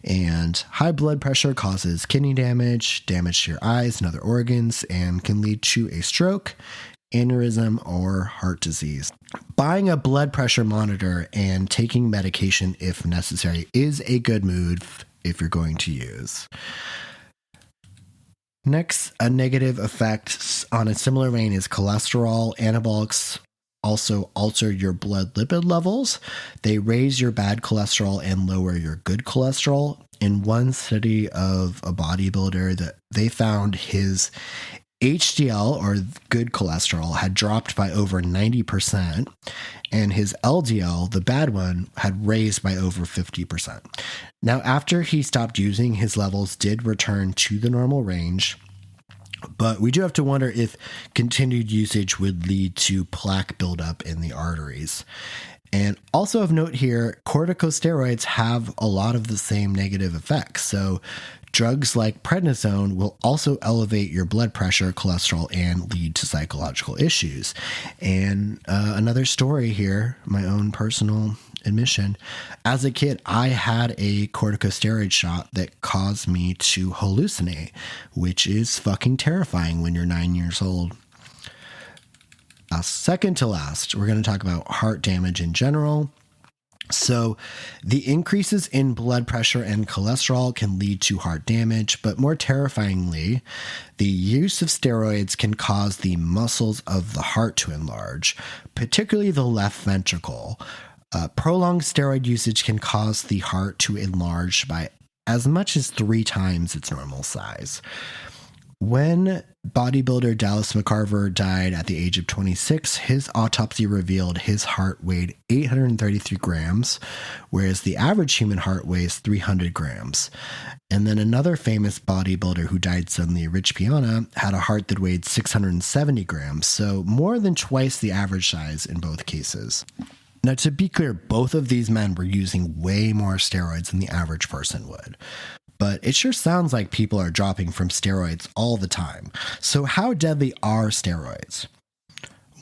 And high blood pressure causes kidney damage, damage to your eyes and other organs, and can lead to a stroke, aneurysm, or heart disease. Buying a blood pressure monitor and taking medication if necessary is a good move if you're going to use. Next, a negative effect on a similar vein is cholesterol. Anabolics also alter your blood lipid levels. They raise your bad cholesterol and lower your good cholesterol. In one study of a bodybuilder, that they found his HDL, or good cholesterol, had dropped by over 90%, and his LDL, the bad one, had raised by over 50%. Now, after he stopped using, his levels did return to the normal range, but we do have to wonder if continued usage would lead to plaque buildup in the arteries. And also of note here, corticosteroids have a lot of the same negative effects. So drugs like prednisone will also elevate your blood pressure, cholesterol, and lead to psychological issues. And another story here, my own personal admission. As a kid, I had a corticosteroid shot that caused me to hallucinate, which is fucking terrifying when you're 9 years old. Second to last, we're going to talk about heart damage in general. So the increases in blood pressure and cholesterol can lead to heart damage, but more terrifyingly, the use of steroids can cause the muscles of the heart to enlarge, particularly the left ventricle. Prolonged steroid usage can cause the heart to enlarge by as much as 3 times its normal size. When bodybuilder Dallas McCarver died at the age of 26, his autopsy revealed his heart weighed 833 grams, whereas the average human heart weighs 300 grams. And then another famous bodybuilder who died suddenly, Rich Piana, had a heart that weighed 670 grams, so more than twice the average size in both cases. Now, to be clear, both of these men were using way more steroids than the average person would. But it sure sounds like people are dropping from steroids all the time. So how deadly are steroids?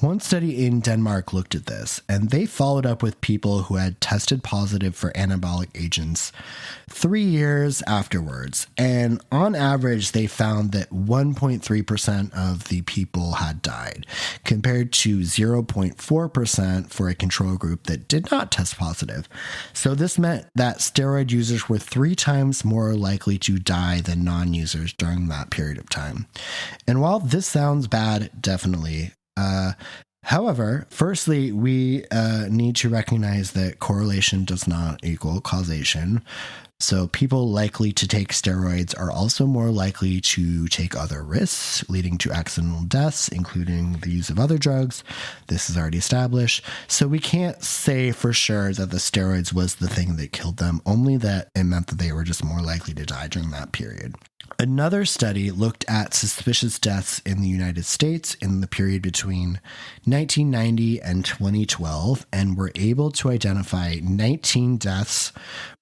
One study in Denmark looked at this, and they followed up with people who had tested positive for anabolic agents 3 years afterwards. And on average, they found that 1.3% of the people had died, compared to 0.4% for a control group that did not test positive. So this meant that steroid users were 3 times more likely to die than non-users during that period of time. And while this sounds bad, definitely, However, firstly, we need to recognize that correlation does not equal causation. So people likely to take steroids are also more likely to take other risks, leading to accidental deaths, including the use of other drugs. This is already established. So we can't say for sure that the steroids was the thing that killed them, only that it meant that they were just more likely to die during that period. Another study looked at suspicious deaths in the United States in the period between 1990 and 2012 and were able to identify 19 deaths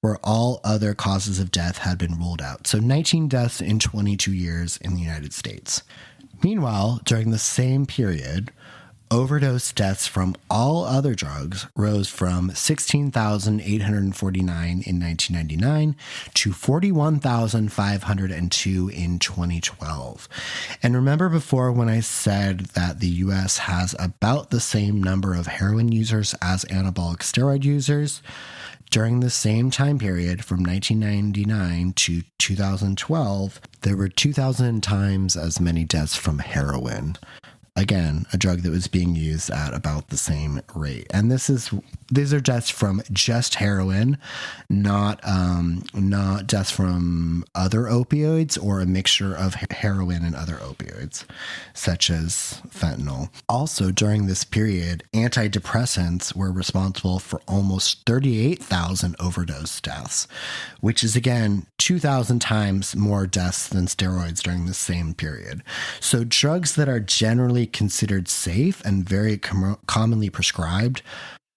where all other causes of death had been ruled out. So 19 deaths in 22 years in the United States. Meanwhile, during the same period, overdose deaths from all other drugs rose from 16,849 in 1999 to 41,502 in 2012. And remember before when I said that the US has about the same number of heroin users as anabolic steroid users? During the same time period, from 1999 to 2012, there were 2,000 times as many deaths from heroin. Again, a drug that was being used at about the same rate. And these are deaths from just heroin, not deaths from other opioids or a mixture of heroin and other opioids, such as fentanyl. Also, during this period, antidepressants were responsible for almost 38,000 overdose deaths, which is, again, 2,000 times more deaths than steroids during the same period. So drugs that are generally considered safe and very commonly prescribed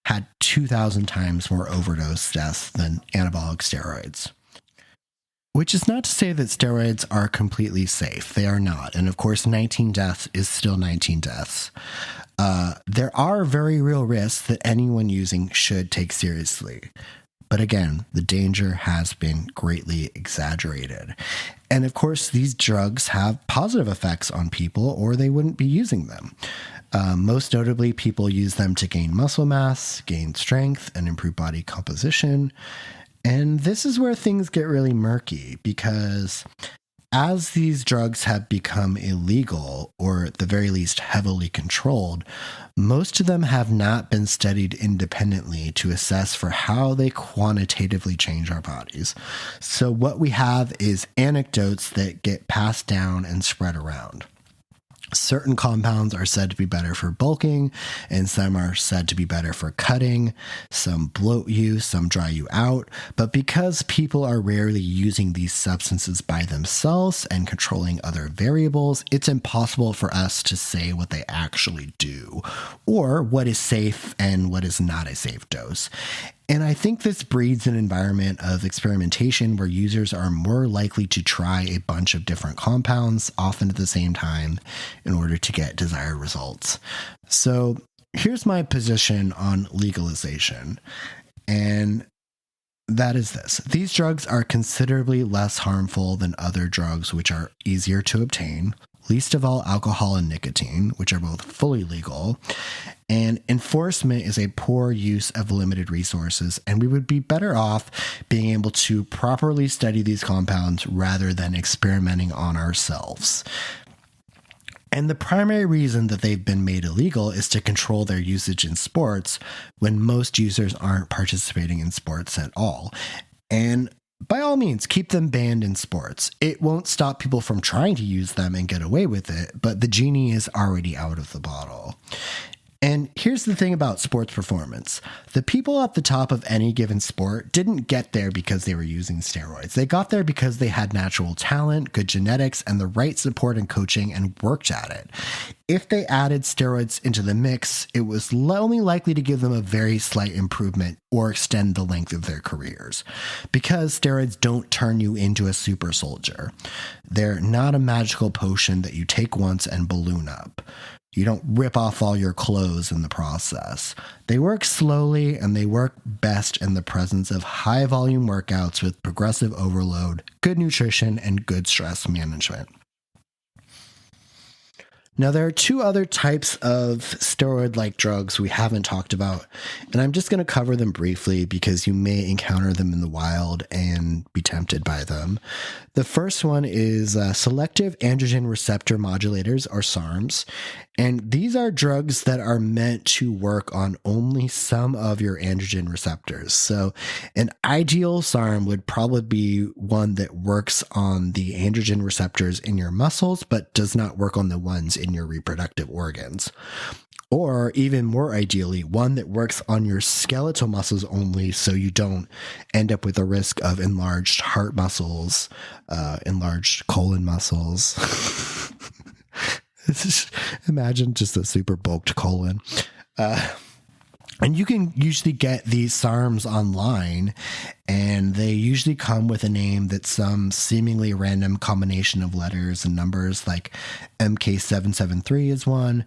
had 2,000 times more overdose deaths than anabolic steroids. Which is not to say that steroids are completely safe. They are not. And of course, 19 deaths is still 19 deaths. There are very real risks that anyone using should take seriously. But again, the danger has been greatly exaggerated. And of course, these drugs have positive effects on people or they wouldn't be using them. Most notably, people use them to gain muscle mass, gain strength, and improve body composition. And this is where things get really murky because as these drugs have become illegal, or at the very least heavily controlled, most of them have not been studied independently to assess for how they quantitatively change our bodies. So what we have is anecdotes that get passed down and spread around. Certain compounds are said to be better for bulking, and some are said to be better for cutting. Some bloat you, some dry you out. But because people are rarely using these substances by themselves and controlling other variables, it's impossible for us to say what they actually do, or what is safe and what is not a safe dose. And I think this breeds an environment of experimentation where users are more likely to try a bunch of different compounds, often at the same time, in order to get desired results. So here's my position on legalization. And that is this. These drugs are considerably less harmful than other drugs which are easier to obtain, least of all alcohol and nicotine, which are both fully legal. And enforcement is a poor use of limited resources, and we would be better off being able to properly study these compounds rather than experimenting on ourselves. And the primary reason that they've been made illegal is to control their usage in sports when most users aren't participating in sports at all. And by all means, keep them banned in sports. It won't stop people from trying to use them and get away with it, but the genie is already out of the bottle. And here's the thing about sports performance. The people at the top of any given sport didn't get there because they were using steroids. They got there because they had natural talent, good genetics, and the right support and coaching and worked at it. If they added steroids into the mix, it was only likely to give them a very slight improvement or extend the length of their careers. Because steroids don't turn you into a super soldier. They're not a magical potion that you take once and balloon up. You don't rip off all your clothes in the process. They work slowly, and they work best in the presence of high-volume workouts with progressive overload, good nutrition, and good stress management. Now, there are two other types of steroid-like drugs we haven't talked about, and I'm just going to cover them briefly because you may encounter them in the wild and be tempted by them. The first one is selective androgen receptor modulators, or SARMs, And these are drugs that are meant to work on only some of your androgen receptors. So an ideal SARM would probably be one that works on the androgen receptors in your muscles, but does not work on the ones in your reproductive organs. Or even more ideally, one that works on your skeletal muscles only, so you don't end up with a risk of enlarged heart muscles, enlarged colon muscles. Imagine just a super bulked colon. And you can usually get these SARMs online, and they usually come with a name that's some seemingly random combination of letters and numbers, like MK773 is one.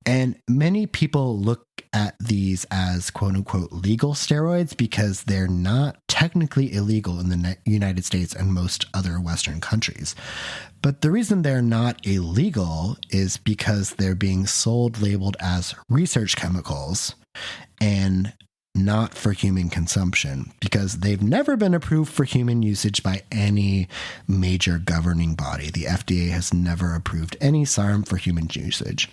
And many people look at these as quote unquote legal steroids because they're not technically illegal in the United States and most other Western countries. But the reason they're not illegal is because they're being sold labeled as research chemicals and not for human consumption, because they've never been approved for human usage by any major governing body. The FDA has never approved any SARM for human usage,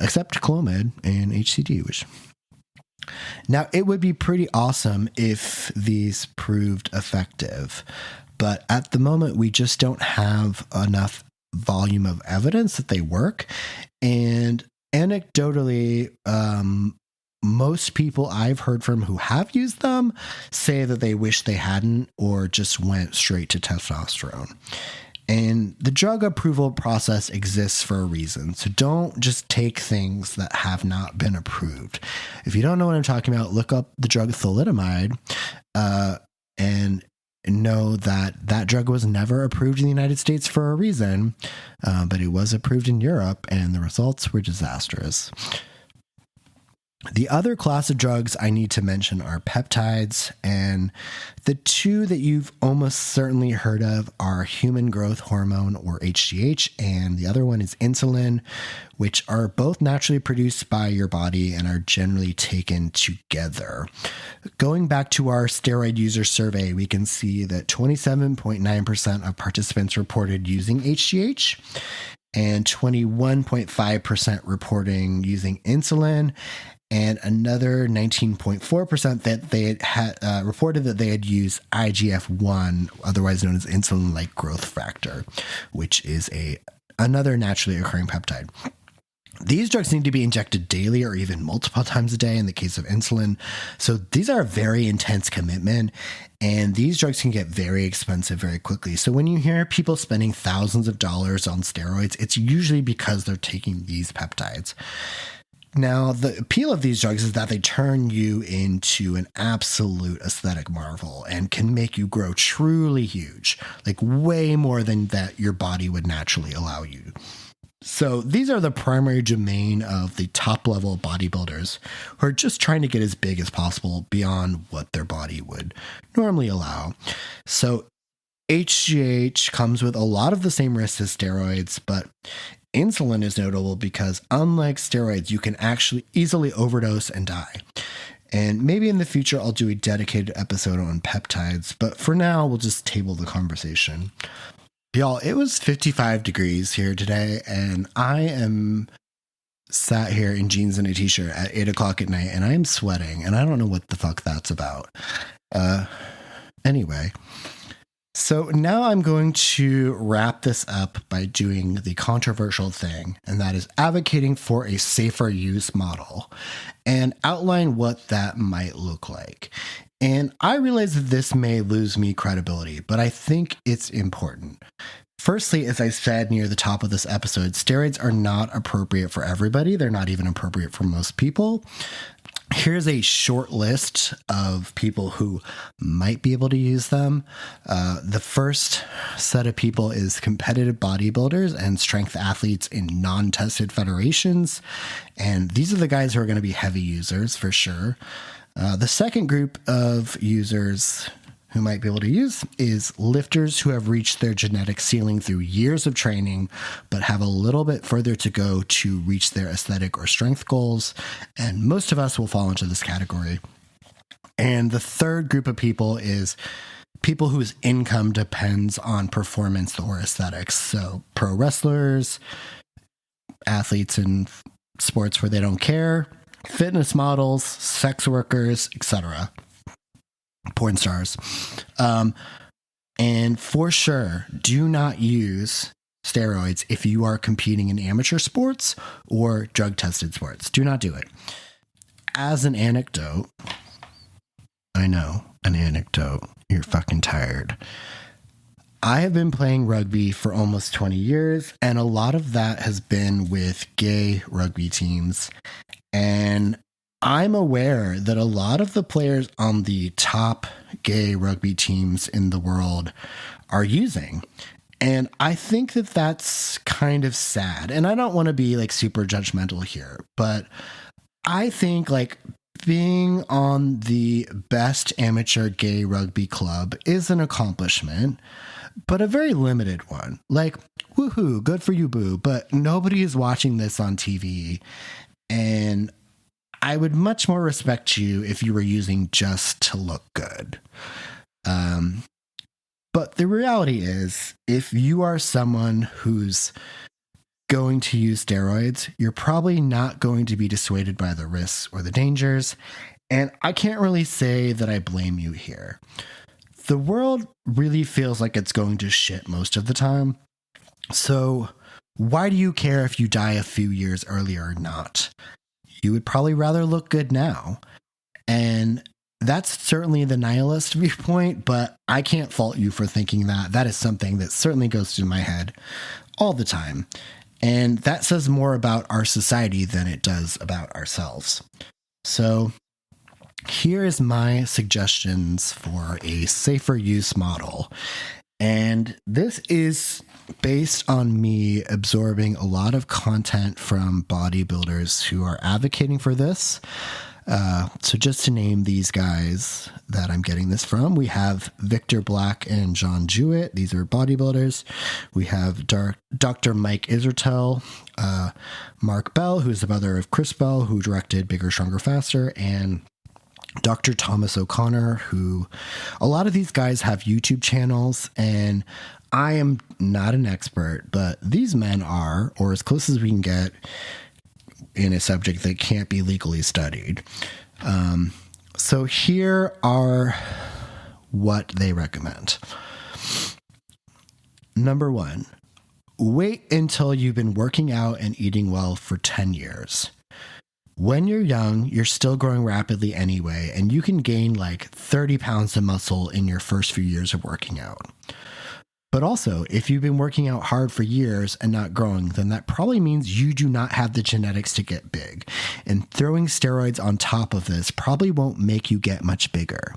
except Clomid and HCD, which... Now, it would be pretty awesome if these proved effective, but at the moment, we just don't have enough volume of evidence that they work. And anecdotally, most people I've heard from who have used them say that they wish they hadn't or just went straight to testosterone. And the drug approval process exists for a reason. So don't just take things that have not been approved. If you don't know what I'm talking about, look up the drug thalidomide and know that that drug was never approved in the United States for a reason, but it was approved in Europe, and the results were disastrous. The other class of drugs I need to mention are peptides, and the two that you've almost certainly heard of are human growth hormone, or HGH, and the other one is insulin, which are both naturally produced by your body and are generally taken together. Going back to our steroid user survey, we can see that 27.9% of participants reported using HGH, and 21.5% reporting using insulin, and another 19.4% that they had reported that they had used IGF-1, otherwise known as insulin-like growth factor, which is another naturally occurring peptide. These drugs need to be injected daily or even multiple times a day in the case of insulin. So these are a very intense commitment, and these drugs can get very expensive very quickly. So when you hear people spending thousands of dollars on steroids, it's usually because they're taking these peptides. Now, the appeal of these drugs is that they turn you into an absolute aesthetic marvel and can make you grow truly huge, like way more than that your body would naturally allow you. So these are the primary domain of the top level bodybuilders who are just trying to get as big as possible beyond what their body would normally allow. So HGH comes with a lot of the same risks as steroids, but insulin is notable because unlike steroids, you can actually easily overdose and die. And maybe in the future, I'll do a dedicated episode on peptides, but for now, we'll just table the conversation. Y'all, it was 55 degrees here today, and I am sat here in jeans and a t-shirt at 8 o'clock at night, and I am sweating, and I don't know what the fuck that's about. Anyway, so now I'm going to wrap this up by doing the controversial thing, and that is advocating for a safer use model and outline what that might look like. And I realize that this may lose me credibility, but I think it's important. Firstly, as I said near the top of this episode, steroids are not appropriate for everybody. They're not even appropriate for most people. Here's a short list of people who might be able to use them. The first set of people is competitive bodybuilders and strength athletes in non-tested federations. And these are the guys who are going to be heavy users for sure. The second group of users who might be able to use is lifters who have reached their genetic ceiling through years of training, but have a little bit further to go to reach their aesthetic or strength goals. And most of us will fall into this category. And the third group of people is people whose income depends on performance or aesthetics. So pro wrestlers, athletes in sports where they don't care, fitness models, sex workers, etc., porn stars. And for sure, do not use steroids if you are competing in amateur sports or drug-tested sports. Do not do it. As an anecdote, I know, an anecdote. You're fucking tired. I have been playing rugby for almost 20 years, and a lot of that has been with gay rugby teams. And I'm aware that a lot of the players on the top gay rugby teams in the world are using. And I think that that's kind of sad. And I don't want to be like super judgmental here, but I think like being on the best amateur gay rugby club is an accomplishment, but a very limited one. Like, woohoo, good for you, boo. But nobody is watching this on TV. And I would much more respect you if you were using just to look good. But the reality is, if you are someone who's going to use steroids, you're probably not going to be dissuaded by the risks or the dangers. And I can't really say that I blame you here. The world really feels like it's going to shit most of the time. So why do you care if you die a few years earlier or not? You would probably rather look good now. And that's certainly the nihilist viewpoint, but I can't fault you for thinking that. That is something that certainly goes through my head all the time. And that says more about our society than it does about ourselves. So here is my suggestions for a safer use model. And this is based on me absorbing a lot of content from bodybuilders who are advocating for this. So just to name these guys that I'm getting this from, we have Victor Black and John Jewett. These are bodybuilders. We have Dr. Mike Isertel, Mark Bell, who's the brother of Chris Bell, who directed Bigger, Stronger, Faster, and Dr. Thomas O'Connor, who a lot of these guys have YouTube channels, and I am not an expert, but these men are, or as close as we can get in a subject that can't be legally studied. So here are what they recommend. Number 1, wait until you've been working out and eating well for 10 years. When you're young, you're still growing rapidly anyway, and you can gain like 30 pounds of muscle in your first few years of working out. But also, if you've been working out hard for years and not growing, then that probably means you do not have the genetics to get big. And throwing steroids on top of this probably won't make you get much bigger.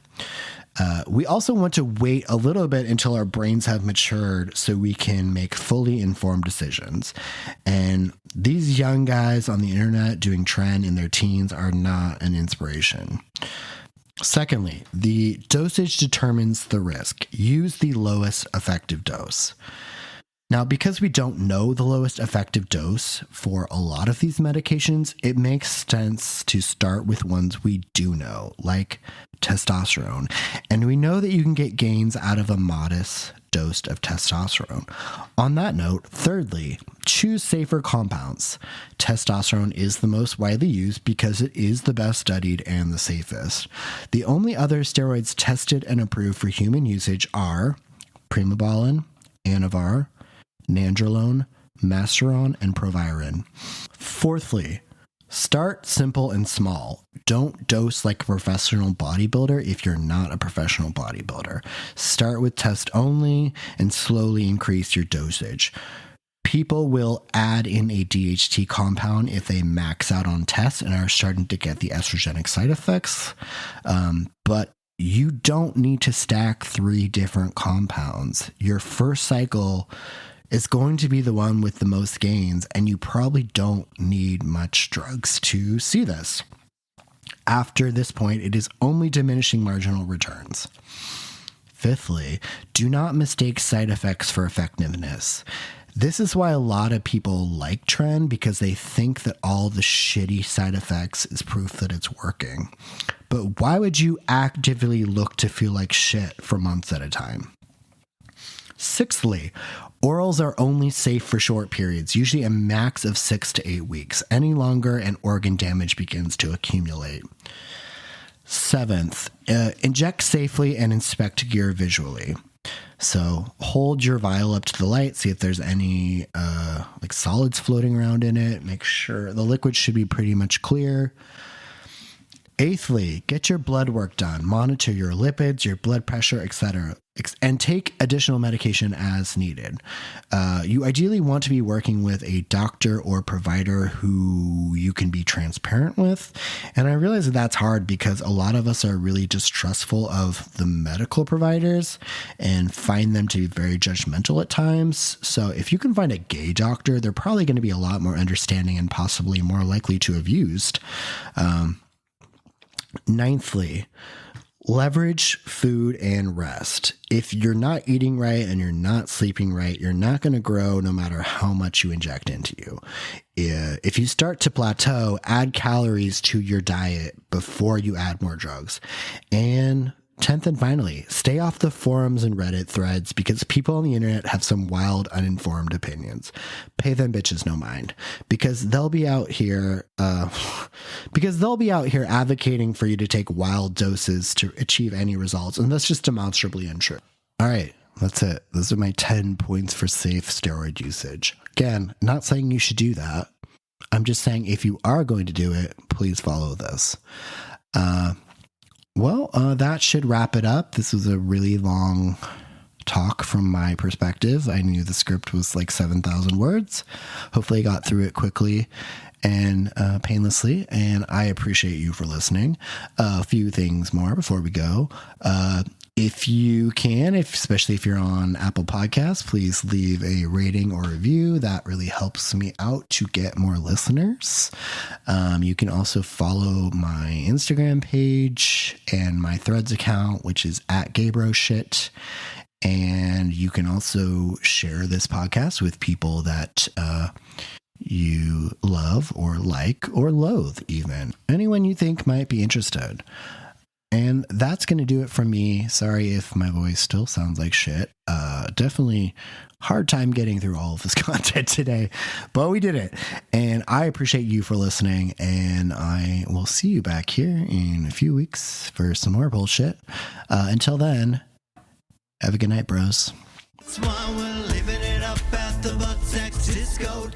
We also want to wait a little bit until our brains have matured so we can make fully informed decisions. And these young guys on the internet doing trend in their teens are not an inspiration. Secondly, the dosage determines the risk. Use the lowest effective dose. Now, because we don't know the lowest effective dose for a lot of these medications, it makes sense to start with ones we do know, like testosterone. And we know that you can get gains out of a modest dose of testosterone. On that note, thirdly, choose safer compounds. Testosterone is the most widely used because it is the best studied and the safest. The only other steroids tested and approved for human usage are primobolan, Anavar, nandrolone, masteron, and proviron. Fourthly, start simple and small. Don't dose like a professional bodybuilder if you're not a professional bodybuilder. Start with test only and slowly increase your dosage. People will add in a DHT compound if they max out on tests and are starting to get the estrogenic side effects. But you don't need to stack 3 different compounds. Your first cycle is going to be the one with the most gains, and you probably don't need much drugs to see this. After this point, it is only diminishing marginal returns. Fifthly, do not mistake side effects for effectiveness. This is why a lot of people like trend, because they think that all the shitty side effects is proof that it's working. But why would you actively look to feel like shit for months at a time? Sixthly, Orals are only safe for short periods, usually a max of 6 to 8 weeks. Any longer and organ damage begins to accumulate. Seventh, inject safely and inspect gear visually. So hold your vial up to the light, see if there's any like solids floating around in it. Make sure the liquid should be pretty much clear. Eighthly, get your blood work done. Monitor your lipids, your blood pressure, etc. And take additional medication as needed. You ideally want to be working with a doctor or provider who you can be transparent with. And I realize that that's hard because a lot of us are really distrustful of the medical providers and find them to be very judgmental at times. So if you can find a gay doctor, they're probably going to be a lot more understanding and possibly more likely to have used. Ninthly, leverage food and rest. If you're not eating right and you're not sleeping right, you're not going to grow no matter how much you inject into you. If you start to plateau, add calories to your diet before you add more drugs. And 10th and finally, stay off the forums and Reddit threads because people on the internet have some wild, uninformed opinions. Pay them bitches no mind because they'll be out here, advocating for you to take wild doses to achieve any results. And that's just demonstrably untrue. All right, that's it. Those are my 10 points for safe steroid usage. Again, not saying you should do that. I'm just saying if you are going to do it, please follow this. That should wrap it up. This was a really long talk from my perspective. I knew the script was like 7,000 words. Hopefully I got through it quickly and painlessly, and I appreciate you for listening. A few things more before we go. If you can, especially if you're on Apple Podcasts, please leave a rating or review. That really helps me out to get more listeners. You can also follow my Instagram page and my Threads account, which is @GayBroShit. And you can also share this podcast with people that you love or like or loathe even. Anyone you think might be interested. And that's going to do it from me. Sorry if my voice still sounds like shit. Definitely hard time getting through all of this content today, but we did it. And I appreciate you for listening. And I will see you back here in a few weeks for some more bullshit. Until then, have a good night, bros. That's why we're living it up at the Butt Sex Disco.